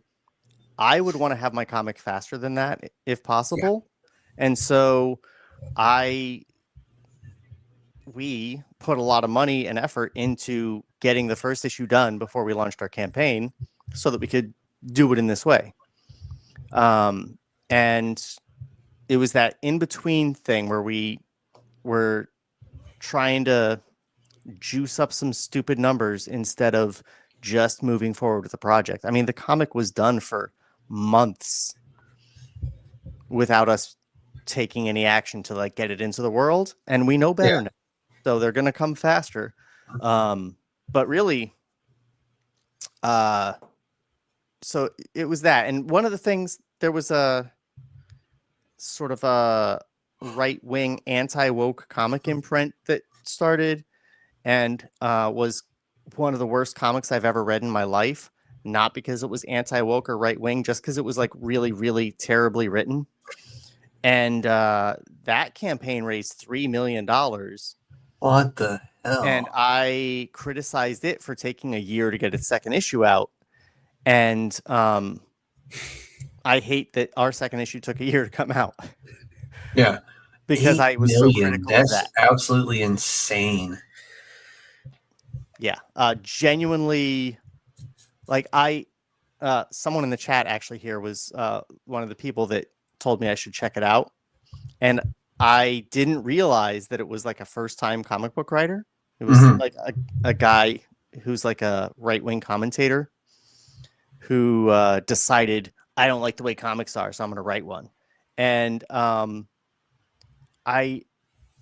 I would want to have my comic faster than that if possible. Yeah. And so we put a lot of money and effort into getting the first issue done before we launched our campaign so that we could do it in this way. And it was that in-between thing where we were trying to juice up some stupid numbers instead of just moving forward with the project. I mean, the comic was done for months without us taking any action to like get it into the world, and we know better now. So they're going to come faster. But really, so it was that. And one of the things, there was a sort of a right-wing anti-woke comic imprint that started and was one of the worst comics I've ever read in my life. Not because it was anti-woke or right-wing, just because it was like really, really terribly written. And that campaign raised $3 million. What the hell? And I criticized it for taking a year to get its second issue out. And I hate that our second issue took a year to come out. Yeah. Because I was so critical of that. That's absolutely insane. Yeah. Genuinely, like someone in the chat actually here was one of the people that told me I should check it out. And I didn't realize that it was like a first-time comic book writer. It was like a guy who's like a right-wing commentator who decided, I don't like the way comics are, so I'm going to write one. And I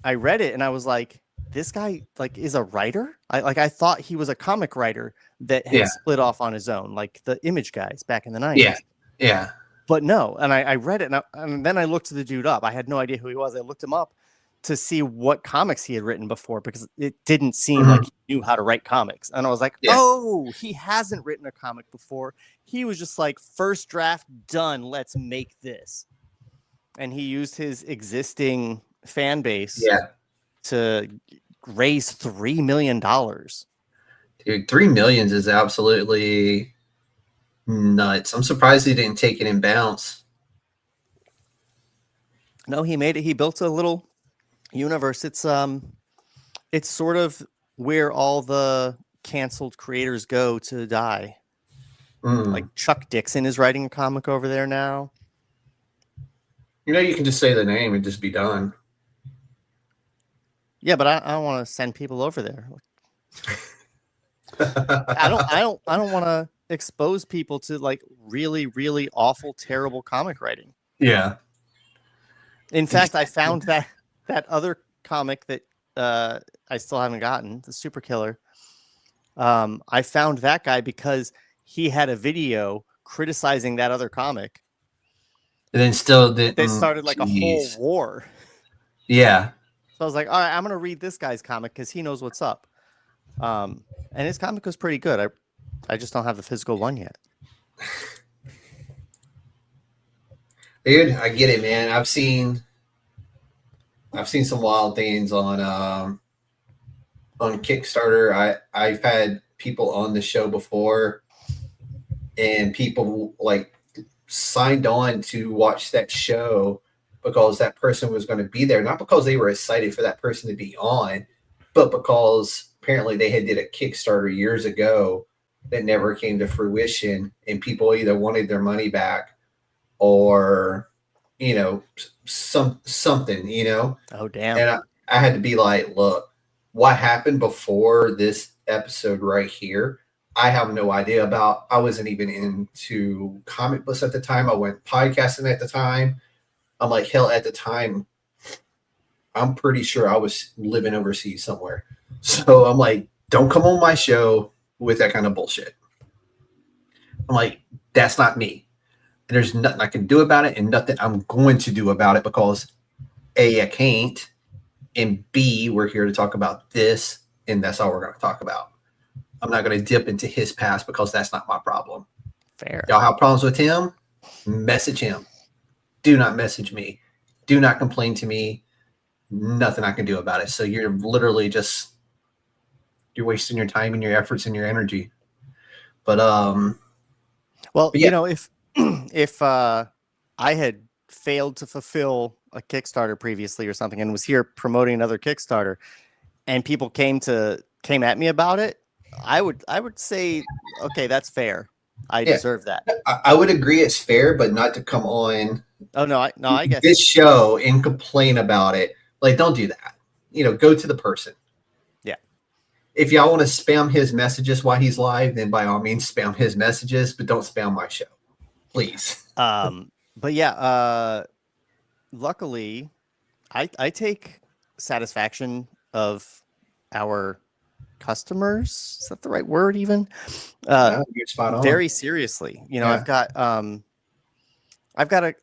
read it and I was like, this guy like is a writer. I thought he was a comic writer that had split off on his own, like the Image guys back in the 90s. Yeah. But no, and I read it and then I looked the dude up. I had no idea who he was. I looked him up to see what comics he had written before because it didn't seem like he knew how to write comics. And I was like, oh, he hasn't written a comic before. He was just like, first draft done. Let's make this. And he used his existing fan base to raise $3 million. Dude, $3 million is absolutely nuts. I'm surprised he didn't take it in bounce. No, he made it. He built a little universe. It's sort of where all the canceled creators go to die. Like Chuck Dixon is writing a comic over there now. You know, you can just say the name and just be done. Yeah, but I don't want to send people over there. I don't want to expose people to like really, really awful, terrible comic writing. Yeah. In fact, I found that other comic that I still haven't gotten, the Super Killer. I found that guy because he had a video criticizing that other comic. And then still didn't. They started like a whole war. Yeah. So I was like, all right, I'm going to read this guy's comic because he knows what's up. And his comic was pretty good. I just don't have the physical one yet. Dude, I get it, man. I've seen some wild things on Kickstarter. I've had people on the show before, and people like signed on to watch that show because that person was going to be there, not because they were excited for that person to be on, but because apparently they had did a Kickstarter years ago that never came to fruition, and people either wanted their money back or, you know, something, you know. Oh, damn. And I had to be like, look, what happened before this episode right here, I have no idea about. I wasn't even into comic books at the time. I went podcasting at the time. I'm like, hell, at the time, I'm pretty sure I was living overseas somewhere. So I'm like, don't come on my show with that kind of bullshit. I'm like, that's not me. And there's nothing I can do about it and nothing I'm going to do about it because A, I can't, and B, we're here to talk about this, and that's all we're going to talk about. I'm not going to dip into his past because that's not my problem. Fair. Y'all have problems with him? Message him. Do not message me. Do not complain to me. Nothing I can do about it. So you're literally just, you're wasting your time and your efforts and your energy. But well, yeah. You know, if I had failed to fulfill a Kickstarter previously or something and was here promoting another Kickstarter and people came at me about it, I would say, okay, that's fair. I deserve that. I would agree it's fair, but not to come on. Oh no, I guess this show and complain about it. Like, don't do that. You know, go to the person. Yeah. If y'all want to spam his messages while he's live, then by all means spam his messages, but don't spam my show, please. But yeah, luckily, I take satisfaction of our customers. Is that the right word? Even you're spot on. Very seriously. You know, yeah. I've got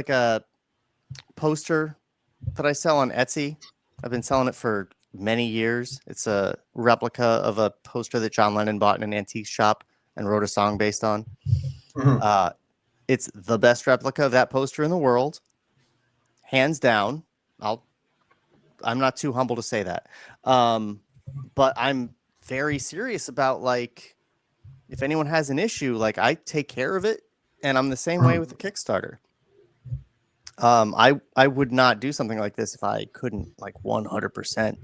a poster that I sell on Etsy. I've been selling it for many years. It's a replica of a poster that John Lennon bought in an antique shop and wrote a song based on. It's the best replica of that poster in the world, hands down. I'm not too humble to say that, but I'm very serious about, like, if anyone has an issue, like, I take care of it, and I'm the same way with the Kickstarter. I would not do something like this if I couldn't, like, 100%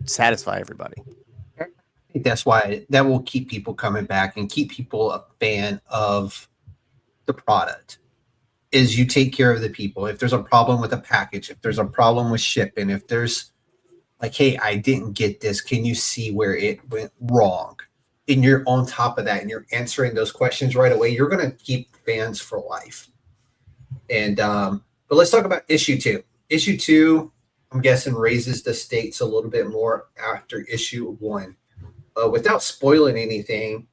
satisfy everybody. I think that's why that will keep people coming back and keep people a fan of the product. Is you take care of the people. If there's a problem with a package, if there's a problem with shipping, if there's like, hey, I didn't get this, can you see where it went wrong? And you're on top of that and you're answering those questions right away, you're going to keep fans for life. And but let's talk about issue 2. Issue 2, I'm guessing, raises the stakes a little bit more after issue 1. Without spoiling anything,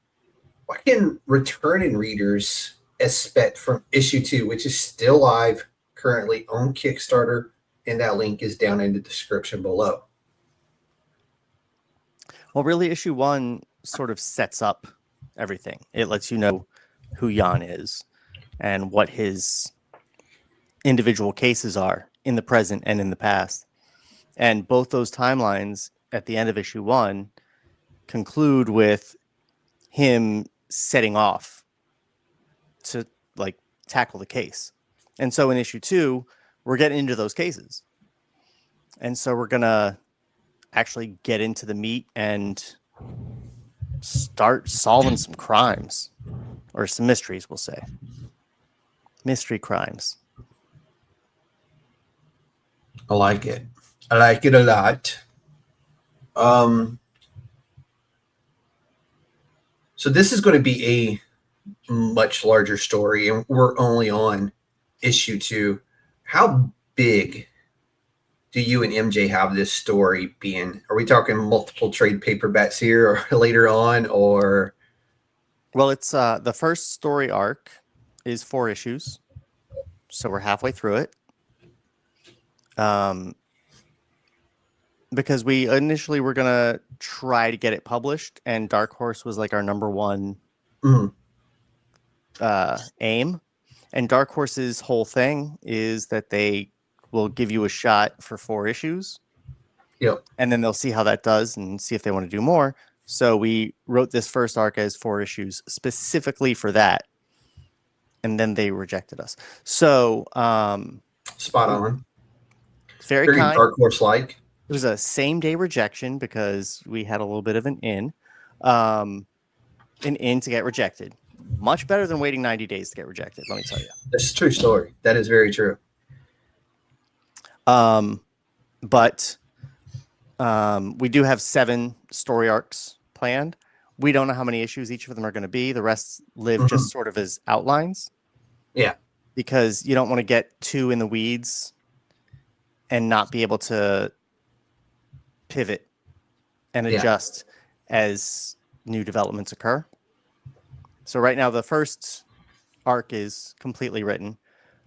what can returning readers expect from issue 2, which is still live currently on Kickstarter, and that link is down in the description below? Well, really, issue 1 sort of sets up everything. It lets you know who Jan is and what his individual cases are in the present and in the past. And both those timelines at the end of issue 1 conclude with him setting off to, like, tackle the case. And so in issue 2, we're getting into those cases. And so we're going to actually get into the meat and start solving some crimes, or some mysteries, we'll say. Mystery crimes. I like it. I like it a lot. So this is going to be a much larger story, and we're only on issue 2. How big do you and MJ have this story being? Are we talking multiple trade paperbacks here or later on, or? Well, it's the first story arc is 4 issues, so we're halfway through it. Because we initially were gonna try to get it published, and Dark Horse was like our number one aim. And Dark Horse's whole thing is that they will give you a shot for 4 issues. Yep. And then they'll see how that does and see if they want to do more. So we wrote this first arc as 4 issues specifically for that. And then they rejected us. So spot on. Very kind. Dark Horse like. It was a same day rejection because we had a little bit of an in to get rejected. Much better than waiting 90 days to get rejected, let me tell you. That's a true story. That is very true. But we do have 7 story arcs planned. We don't know how many issues each of them are going to be. The rest live just sort of as outlines. Yeah. Because you don't want to get too in the weeds and not be able to pivot and adjust as new developments occur. So right now the first arc is completely written.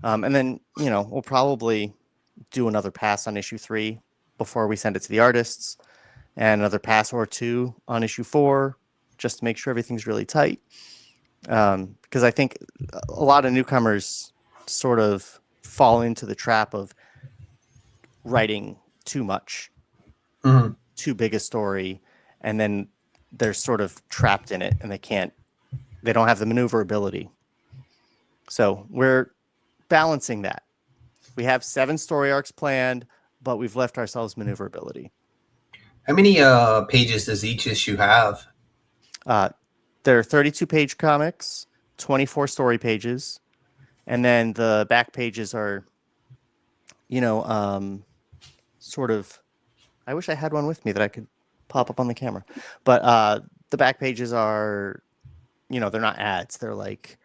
And then, we'll probably do another pass on issue 3 before we send it to the artists, and another pass or 2 on issue 4, just to make sure everything's really tight. Because I think a lot of newcomers sort of fall into the trap of writing too much, too big a story, and then they're sort of trapped in it and they don't have the maneuverability. So we're balancing that. We have 7 story arcs planned, but we've left ourselves maneuverability. How many pages does each issue have? There are 32 page comics, 24 story pages, and then the back pages are, sort of, I wish I had one with me that I could pop up on the camera, but the back pages are, they're not ads. They're like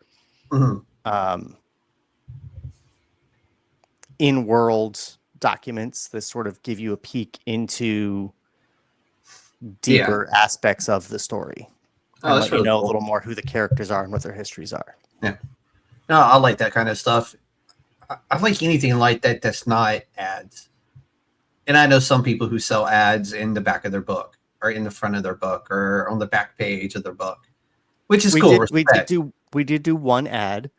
in-world documents that sort of give you a peek into deeper aspects of the story. And let you know a little more who the characters are and what their histories are. Yeah. No, I like that kind of stuff. I like anything like that that's not ads. And I know some people who sell ads in the back of their book or in the front of their book or on the back page of their book, which is cool. We did do one ad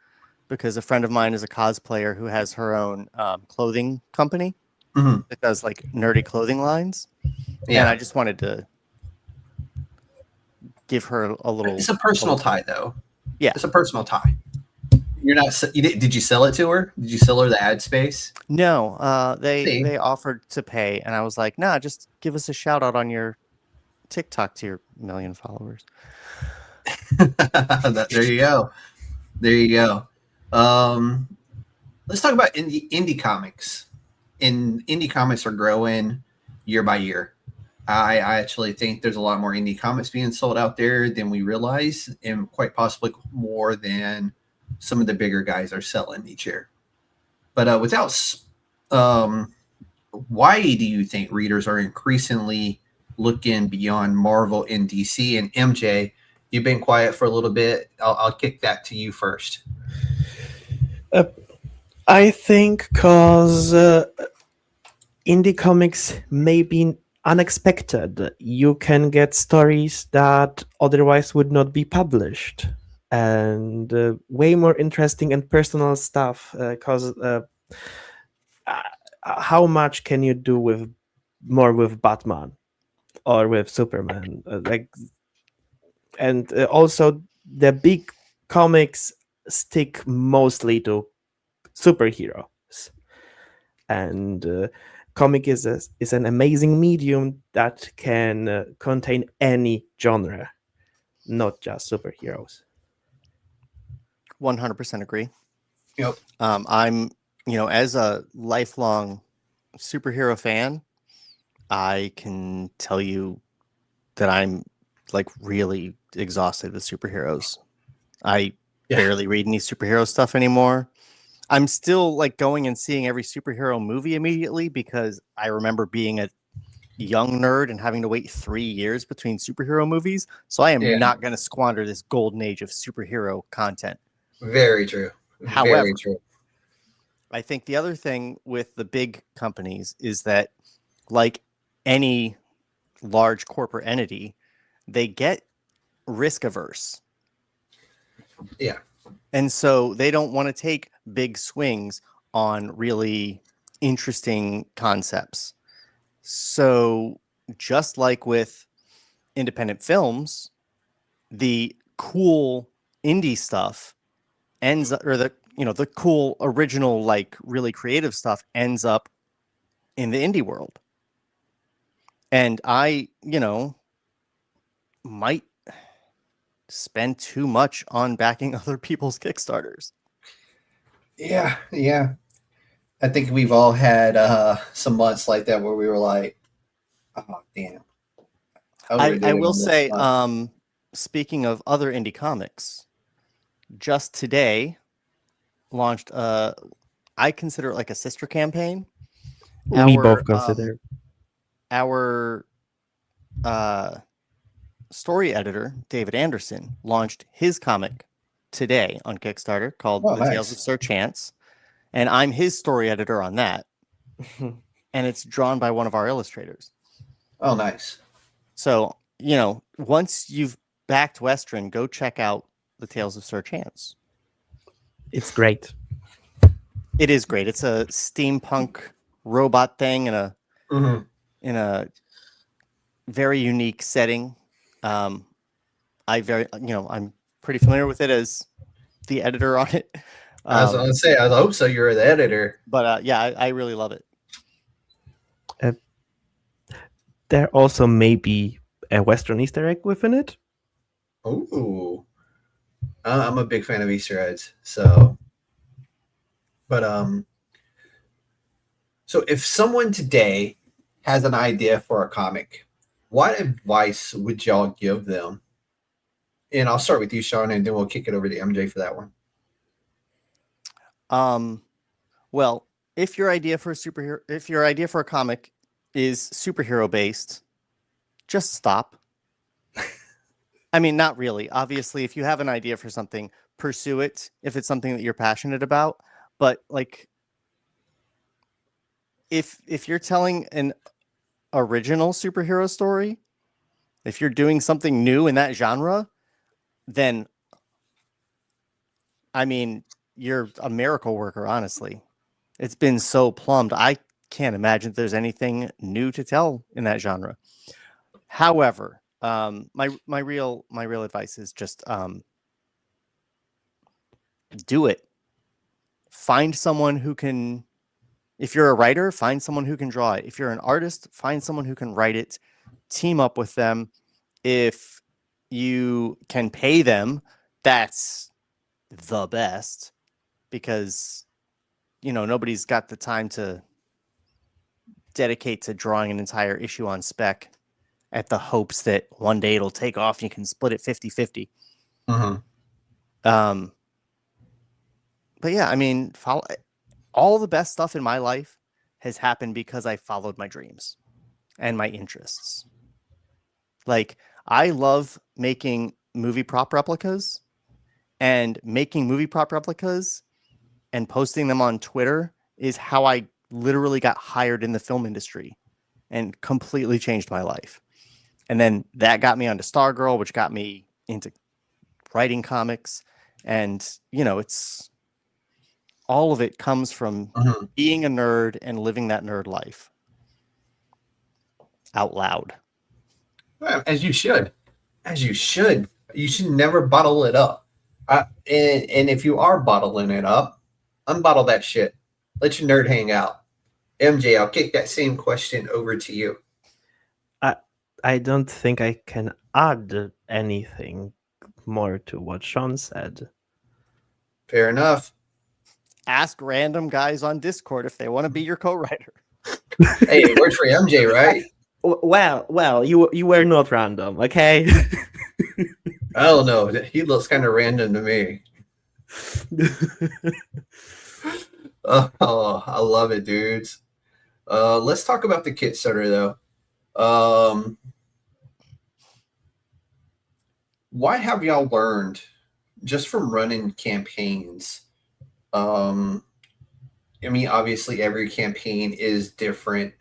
because a friend of mine is a cosplayer who has her own clothing company that does like nerdy clothing lines. Yeah. And I just wanted to give her a little. It's a personal tie, though. Yeah, it's a personal tie. You're not. Did you sell it to her? Did you sell her the ad space? No. They offered to pay, and I was like, nah, just give us a shout out on your TikTok to your 1 million followers. There you go. There you go. Let's talk about indie comics. Indie comics are growing year by year. I actually think there's a lot more indie comics being sold out there than we realize, and quite possibly more than some of the bigger guys are selling each year. But why do you think readers are increasingly looking beyond Marvel and DC? And MJ, you've been quiet for a little bit. I'll kick that to you first. I think because indie comics may be unexpected. You can get stories that otherwise would not be published, and way more interesting and personal stuff. Because how much can you do with Batman or with Superman? And also the big comics stick mostly to superheroes, and comic is an amazing medium that can contain any genre, not just superheroes. 100% agree. Yep. I'm, as a lifelong superhero fan, I can tell you that I'm like really exhausted with superheroes. I barely read any superhero stuff anymore. I'm still like going and seeing every superhero movie immediately because I remember being a young nerd and having to wait 3 years between superhero movies. So I am not going to squander this golden age of superhero content. Very true. However, Very true. I think the other thing with the big companies is that, like any large corporate entity, they get risk averse. Yeah. And so they don't want to take big swings on really interesting concepts. So just like with independent films, the cool indie stuff ends up, or the cool original, like really creative stuff ends up in the indie world. And I, might spend too much on backing other people's Kickstarters. Yeah. I think we've all had some months like that where we were like, oh, damn. I will say, speaking of other indie comics, just today launched, I consider it like a sister campaign. We both consider. Our story editor, David Anderson, launched his comic today on Kickstarter called Tales of Sir Chance. And I'm his story editor on that. And it's drawn by one of our illustrators. Oh, nice. So, once you've backed Westron, go check out the Tales of Sir Chance. It's great. It is great. It's a steampunk robot thing in a very unique setting. I'm pretty familiar with it as the editor on it. I was going to say, I hope so. You're the editor. But I really love it. There also may be a Westron Easter egg within it. Oh, I'm a big fan of Easter eggs. So if someone today has an idea for a comic, what advice would y'all give them? And I'll start with you, Shawn, and then we'll kick it over to MJ for that one. Well, if your idea for a comic is superhero based, just stop. I mean, not really. Obviously, if you have an idea for something, pursue it if it's something that you're passionate about. But like, if you're telling an original superhero story, if you're doing something new in that genre, then I mean, you're a miracle worker, honestly. It's been so plumbed. I can't imagine there's anything new to tell in that genre. However, my real advice is just do it. Find someone who can. If you're a writer, find someone who can draw it. If you're an artist, find someone who can write it. Team up with them. If you can pay them, that's the best, because nobody's got the time to dedicate to drawing an entire issue on spec at the hopes that one day it'll take off and you can split it 50-50. But yeah, I mean, all the best stuff in my life has happened because I followed my dreams and my interests. Like, I love making movie prop replicas, and making movie prop replicas and posting them on Twitter is how I literally got hired in the film industry and completely changed my life. And then that got me onto Stargirl, which got me into writing comics. And, it's all of it comes from being a nerd and living that nerd life out loud. Well, as you should. You should never bottle it up. And if you are bottling it up, unbottle that shit. Let your nerd hang out. MJ, I'll kick that same question over to you. I don't think I can add anything more to what Shawn said. Fair enough. Ask random guys on Discord if they want to be your co-writer. Hey, it works for MJ, right? Well, you were not random, okay? I don't know. He looks kind of random to me. Oh, I love it, dudes. Let's talk about the Kickstarter, though. What have y'all learned just from running campaigns? I mean, obviously every campaign is different,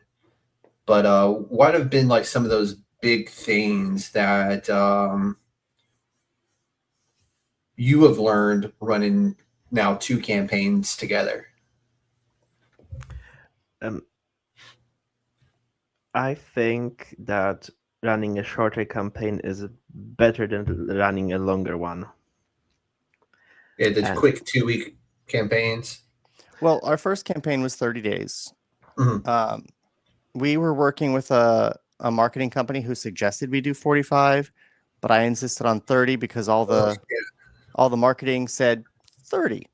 but what have been like some of those big things that you have learned running now 2 campaigns together? I think that running a shorter campaign is better than running a longer one. Yeah, the quick 2-week campaigns. Well, our first campaign was 30 days. Mm-hmm. We were working with a marketing company who suggested we do 45, but I insisted on 30 because all the marketing said 30.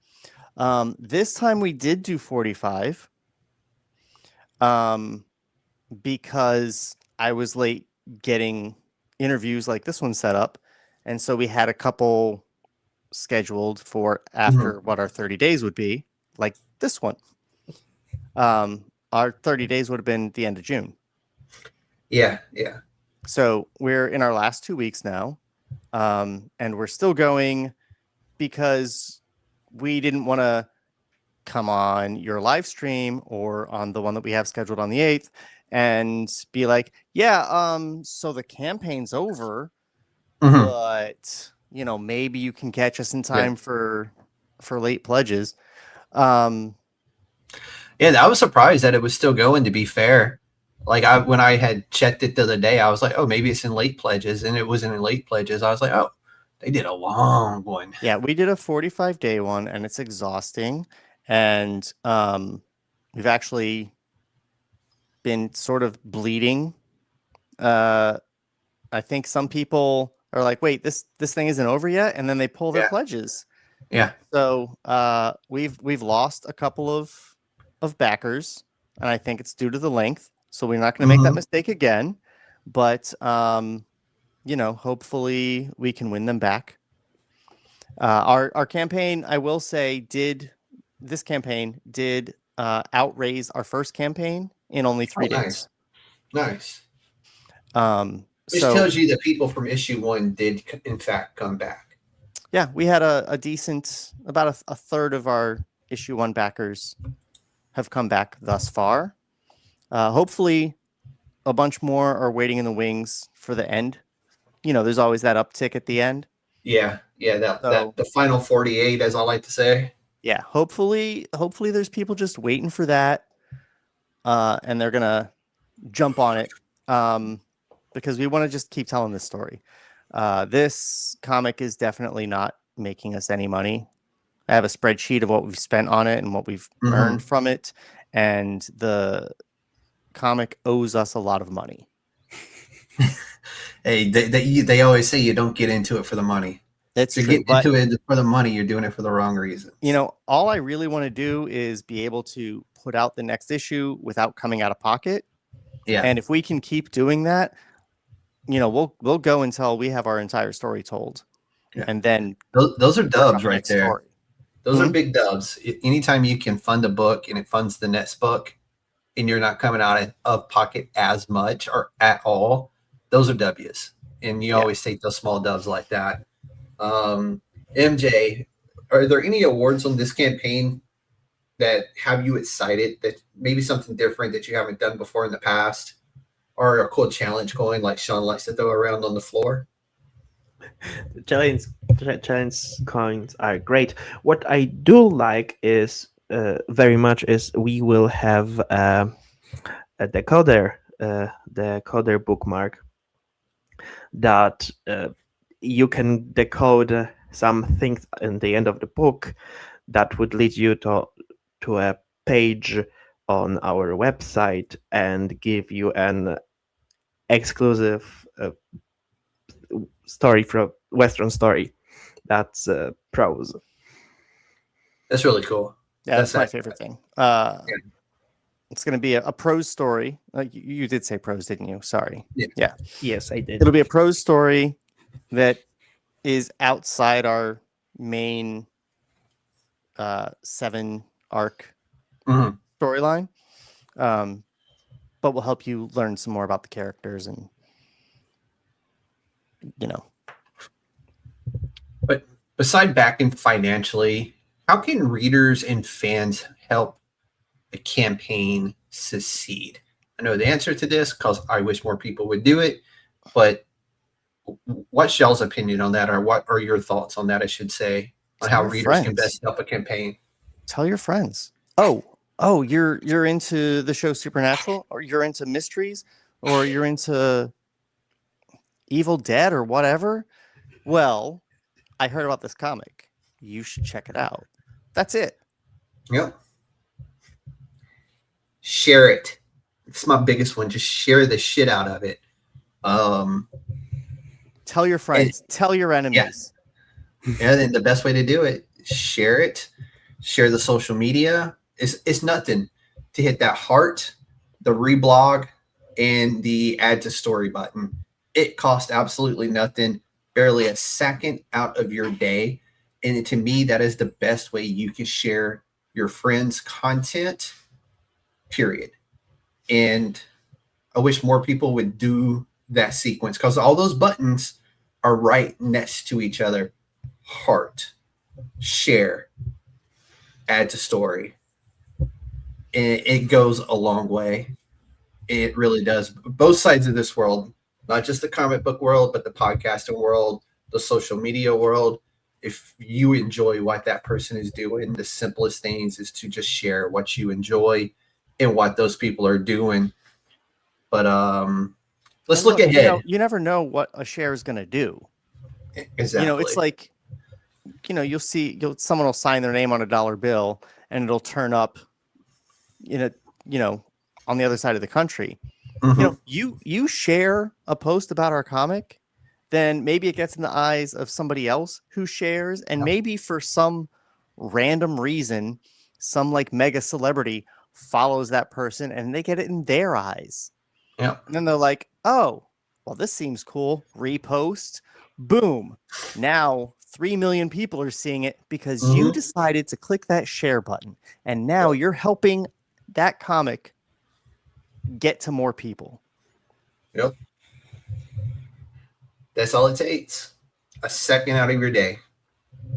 This time we did do 45 because I was late getting interviews like this one set up. And so we had a couple scheduled for after what our 30 days would be, like this one. Our 30 days would have been the end of June. Yeah. So we're in our last 2 weeks now. And we're still going because we didn't want to come on your live stream or on the one that we have scheduled on the 8th and be like, so the campaign's over, but maybe you can catch us in time for late pledges. I was surprised that it was still going, to be fair. Like when I had checked it the other day, I was like, oh, maybe it's in late pledges, and it wasn't in late pledges. I was like, oh, they did a long one. Yeah, we did a 45-day one, and it's exhausting. And we've actually been sort of bleeding. I think some people are like, wait, this thing isn't over yet, and then they pull their pledges. Yeah. So we've lost a couple of backers, and I think it's due to the length. So we're not going to make that mistake again. But hopefully we can win them back. Our campaign, I will say, did outraise our first campaign in only 3 days. Nice. Which tells you that people from issue 1 did in fact come back. Yeah, we had a decent, about a third of our issue 1 backers have come back thus far. Hopefully, a bunch more are waiting in the wings for the end. There's always that uptick at the end. Yeah, that So- the final 48, as I like to say. Yeah, hopefully there's people just waiting for that, and they're gonna jump on it, because we want to just keep telling this story. This comic is definitely not making us any money. I have a spreadsheet of what we've spent on it and what we've earned from it, and the comic owes us a lot of money. Hey, they always say you don't get into it for the money. That's You're true, getting but into it for the money. You're doing it for the wrong reason. all I really want to do is be able to put out the next issue without coming out of pocket. Yeah. And if we can keep doing that, we'll go until we have our entire story told. Yeah. And then Those are work on dubs the right next there. story. Those are big dubs. Anytime you can fund a book and it funds the next book and you're not coming out of pocket as much or at all, those are W's. And you always take those small dubs like that. MJ, are there any awards on this campaign that have you excited, that maybe something different that you haven't done before in the past, or a cool challenge coin like Shawn likes to throw around on the floor? Challenge coins are great. What I do like is very much is we will have a decoder, the coder bookmark that you can decode some things in the end of the book that would lead you to a page on our website and give you an exclusive story from Westron story. That's prose. That's really cool. Yeah, that's my That's favorite thing. It's going to be a prose story. You did say prose, didn't you? Sorry. Yeah. Yes, I did. It'll be a prose story that is outside our main 7 arc storyline, but will help you learn some more about the characters and But beside backing financially, how can readers and fans help the campaign succeed? I know the answer to this because I wish more people would do it, but what's y'all's opinion on that, or what are your thoughts on that, I should say, on how readers can best help a campaign? Tell your friends. Oh, you're into the show Supernatural, or you're into mysteries, or you're into Evil Dead or whatever. Well, I heard about this comic. You should check it out. That's it. Yep. Share it. It's my biggest one. Just share the shit out of it. Tell your friends. Tell your enemies. Yeah, then the best way to do it, share it. Share the social media. It's nothing to hit that heart, the reblog, and the add to story button. It costs absolutely nothing, barely a second out of your day. And to me, that is the best way you can share your friends' content, period. And I wish more people would do that sequence, because all those buttons are right next to each other. Heart, share, add to story. And it goes a long way. It really does. Both sides of this world, not just the comic book world, but the podcasting world, the social media world. If you enjoy what that person is doing, the simplest things is to just share what you enjoy and what those people are doing. But let's look ahead. You never know what a share is going to do. Exactly. It's like, you'll see, someone will sign their name on a dollar bill and it'll turn up on the other side of the country. You share a post about our comic, then maybe it gets in the eyes of somebody else who shares, and maybe for some random reason, some like mega celebrity follows that person and they get it in their eyes. Yeah. And then they're like, oh, well, this seems cool. Repost. Boom. Now 3 million people are seeing it because you decided to click that share button. And now you're helping that comic get to more people. Yep. That's all it takes. A second out of your day.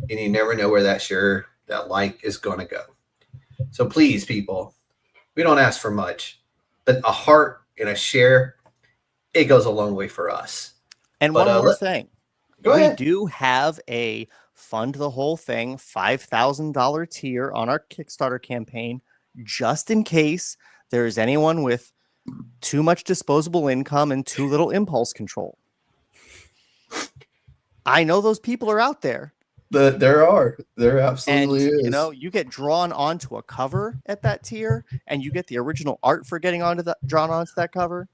And you never know where that like is going to go. So please, people, we don't ask for much. but a heart and a share, it goes a long way for us. And But, one more thing. Go ahead. We do have a fund the whole thing $5,000 tier on our Kickstarter campaign, just in case there is anyone with too much disposable income and too little impulse control. I know those people are out there. There absolutely is. You know, you get drawn onto a cover at that tier, and you get the original art for getting drawn onto that cover.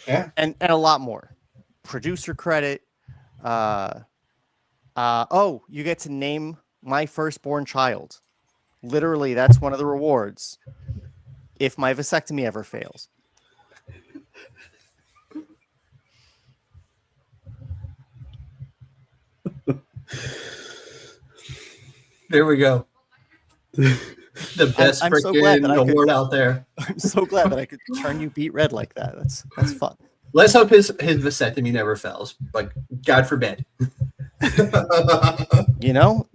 Yeah, and a lot more. Producer credit. You get to name my firstborn child. Literally, that's one of the rewards if my vasectomy ever fails. There we go. The best I'm so glad that award out there. I'm so glad that I could turn you beet red like that. That's fun. Let's hope his vasectomy never fails. Like, God forbid. You know,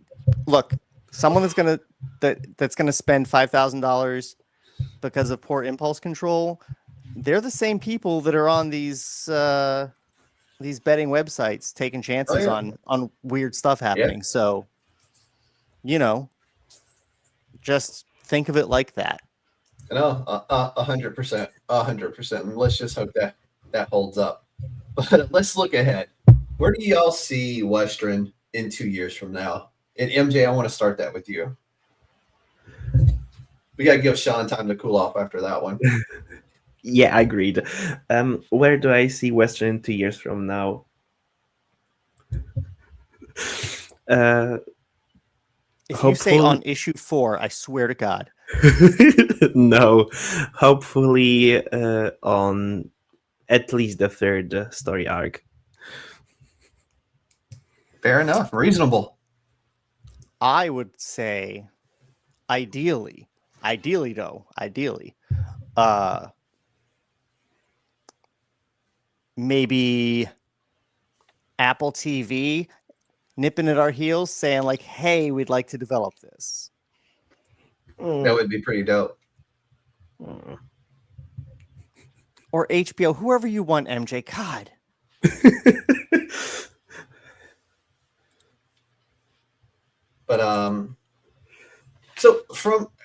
look, someone that's gonna spend $5,000 because of poor impulse control, they're the same people that are on these betting websites taking chances on weird stuff happening. Yeah. So, you know, just think of it like that. No, 100%, 100%. Let's just hope that holds up. But let's look ahead. Where do y'all see Westron in 2 years from now? And MJ, I want to start that with you. We got to give Shawn time to cool off after that one. Yeah, I agreed. Where do I see Westron in 2 years from now? If you say on issue 4, I swear to God. No, hopefully on at least the third story arc. Fair enough. Reasonable. I would say ideally, maybe Apple TV nipping at our heels saying like, hey, we'd like to develop this. That would be pretty dope. Or HBO, whoever you want, MJ. God. But so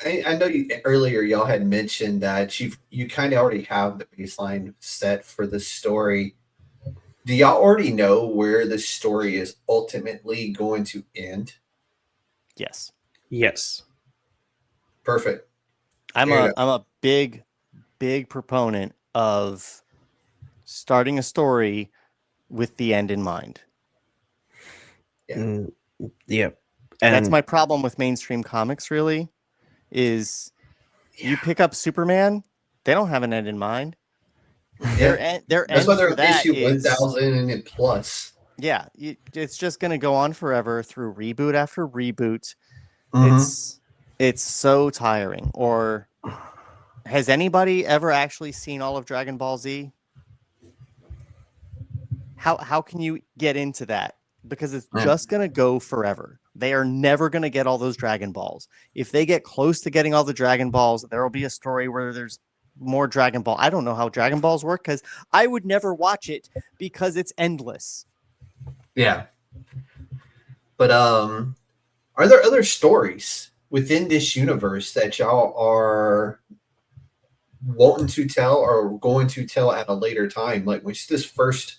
I know earlier y'all had mentioned that you kind of already have the baseline set for the story. Do y'all already know where the story is ultimately going to end? Yes. Yes. Perfect. I'm a big proponent of starting a story with the end in mind. Yeah. Yeah. And that's my problem with mainstream comics, really, is you pick up Superman, they don't have an end in mind. Yeah. That's why they're issue 1000 and plus. Yeah, it's just going to go on forever through reboot after reboot. Mm-hmm. It's so tiring. Or has anybody ever actually seen all of Dragon Ball Z? How can you get into that? Because it's just going to go forever. They are never going to get all those Dragon Balls. If they get close to getting all the Dragon Balls, there will be a story where there's more Dragon Ball. I don't know how Dragon Balls work because I would never watch it because it's endless. Yeah. But are there other stories within this universe that y'all are wanting to tell or going to tell at a later time? Like, when this first,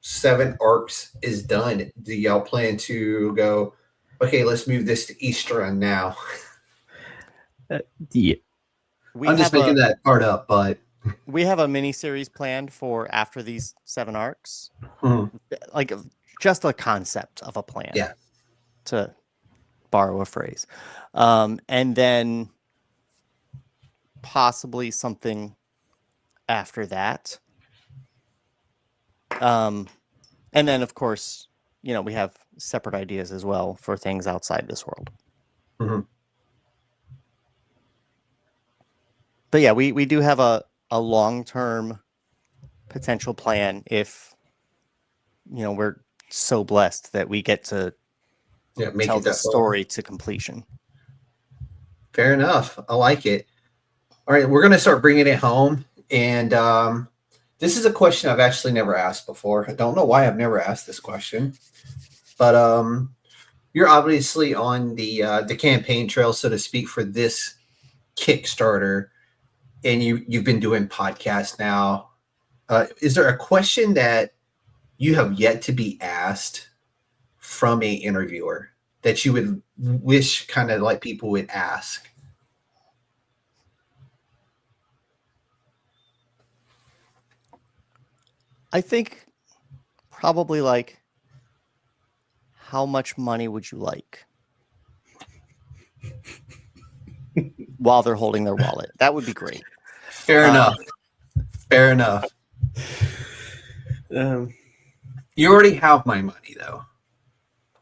7 arcs is done, do y'all plan to go, okay, let's move this to Eastern now? Yeah. I'm just making that part up, but we have a mini series planned for after these 7 arcs. Mm-hmm. Like just a concept of a plan. Yeah. To borrow a phrase. And then possibly something after that. And then, of course, we have separate ideas as well for things outside this world. Mm-hmm. But yeah, we do have a long-term potential plan if, we're so blessed that we get to make tell it the that story to completion. Fair enough. I like it. All right, we're going to start bringing it home. And this is a question I've actually never asked before. I don't know why I've never asked this question. But you're obviously on the campaign trail, so to speak, for this Kickstarter. And you've been doing podcasts now. Is there a question that you have yet to be asked from a interviewer that you would wish kind of like people would ask? I think probably like, how much money would you like? While they're holding their wallet. That would be great. Fair enough. Fair enough. You already have my money, though.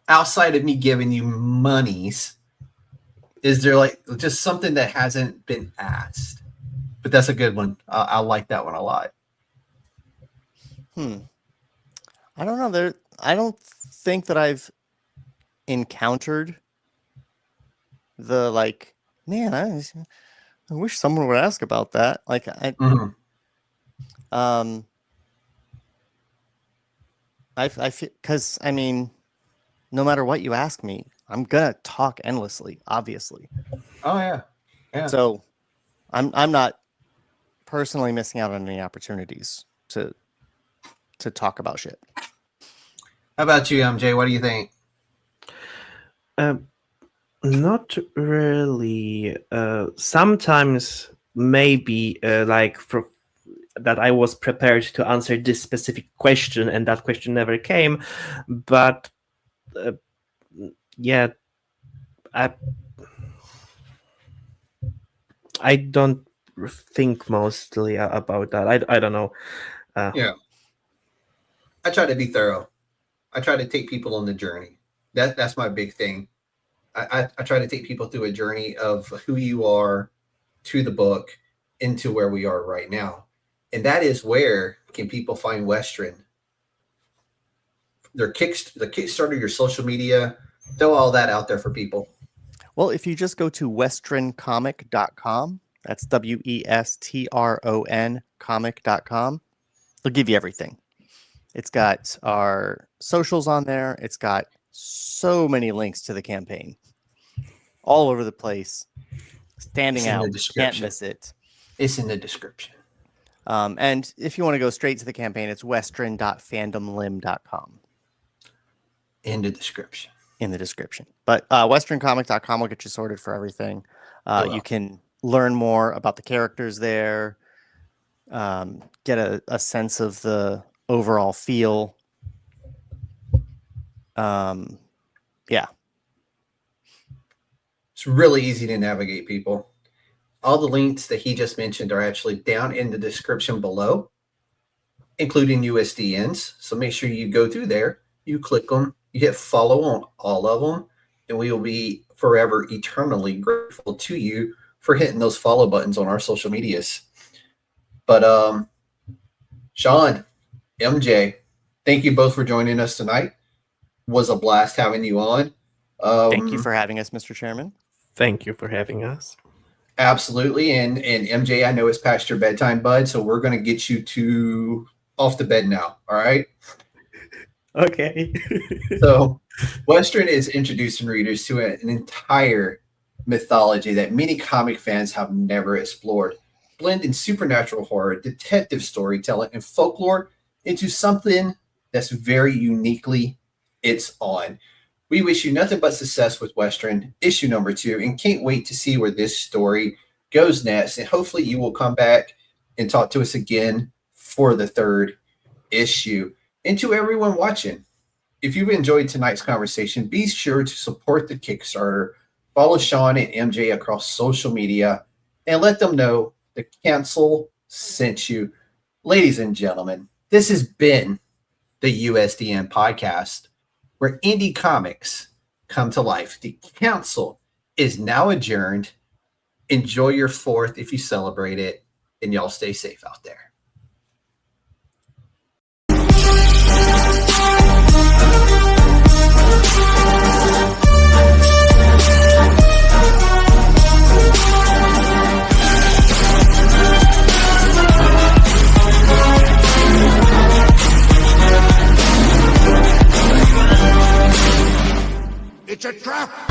Outside of me giving you monies, is there like just something that hasn't been asked? But that's a good one. I like that one a lot. I don't know. I don't think that I've encountered the like, man, I wish someone would ask about that. Like, I feel, because I mean, no matter what you ask me, I'm gonna talk endlessly, obviously. Oh yeah, yeah. So, I'm not personally missing out on any opportunities to talk about shit. How about you, MJ? What do you think? Not really. Sometimes maybe that I was prepared to answer this specific question and that question never came. But yeah, I don't think mostly about that. I don't know. Yeah. I try to be thorough. I try to take people on the journey. That's my big thing. I try to take people through a journey of who you are to the book into where we are right now. And that is where can people find Westron? The Kickstarter, your social media, throw all that out there for people. Well, if you just go to westroncomic.com, that's WESTRON comic.com, they'll give you everything. It's got our socials on there. It's got so many links to the campaign all over the place, standing out. Can't miss it. It's in the description. And if you want to go straight to the campaign, it's westron.fandomlim.com. In the description. In the description. But westroncomic.com will get you sorted for everything. You can learn more about the characters there, get a sense of the overall feel. Yeah. It's really easy to navigate, people. All the links that he just mentioned are actually down in the description below, including USDNs. So make sure you go through there, you click them, you hit follow on all of them, and we will be forever, eternally grateful to you for hitting those follow buttons on our social medias. But Shawn, MJ, thank you both for joining us tonight. Was a blast having you on. Thank you for having us, Mr. Chairman. Thank you for having us. Absolutely. And MJ, I know it's past your bedtime, bud, so we're going to get you off the bed now. All right. Okay. So Westron is introducing readers to an entire mythology that many comic fans have never explored, blending supernatural horror, detective storytelling, and folklore into something that's very uniquely its own. We wish you nothing but success with Westron issue number 2 and can't wait to see where this story goes next. And hopefully you will come back and talk to us again for the 3rd issue. And to everyone watching, if you've enjoyed tonight's conversation, be sure to support the Kickstarter, follow Shawn and MJ across social media, and let them know the Cancel sent you. Ladies and gentlemen, this has been the USDN Podcast, where indie comics come to life. The Council is now adjourned. Enjoy your 4th if you celebrate it, and y'all stay safe out there. trap!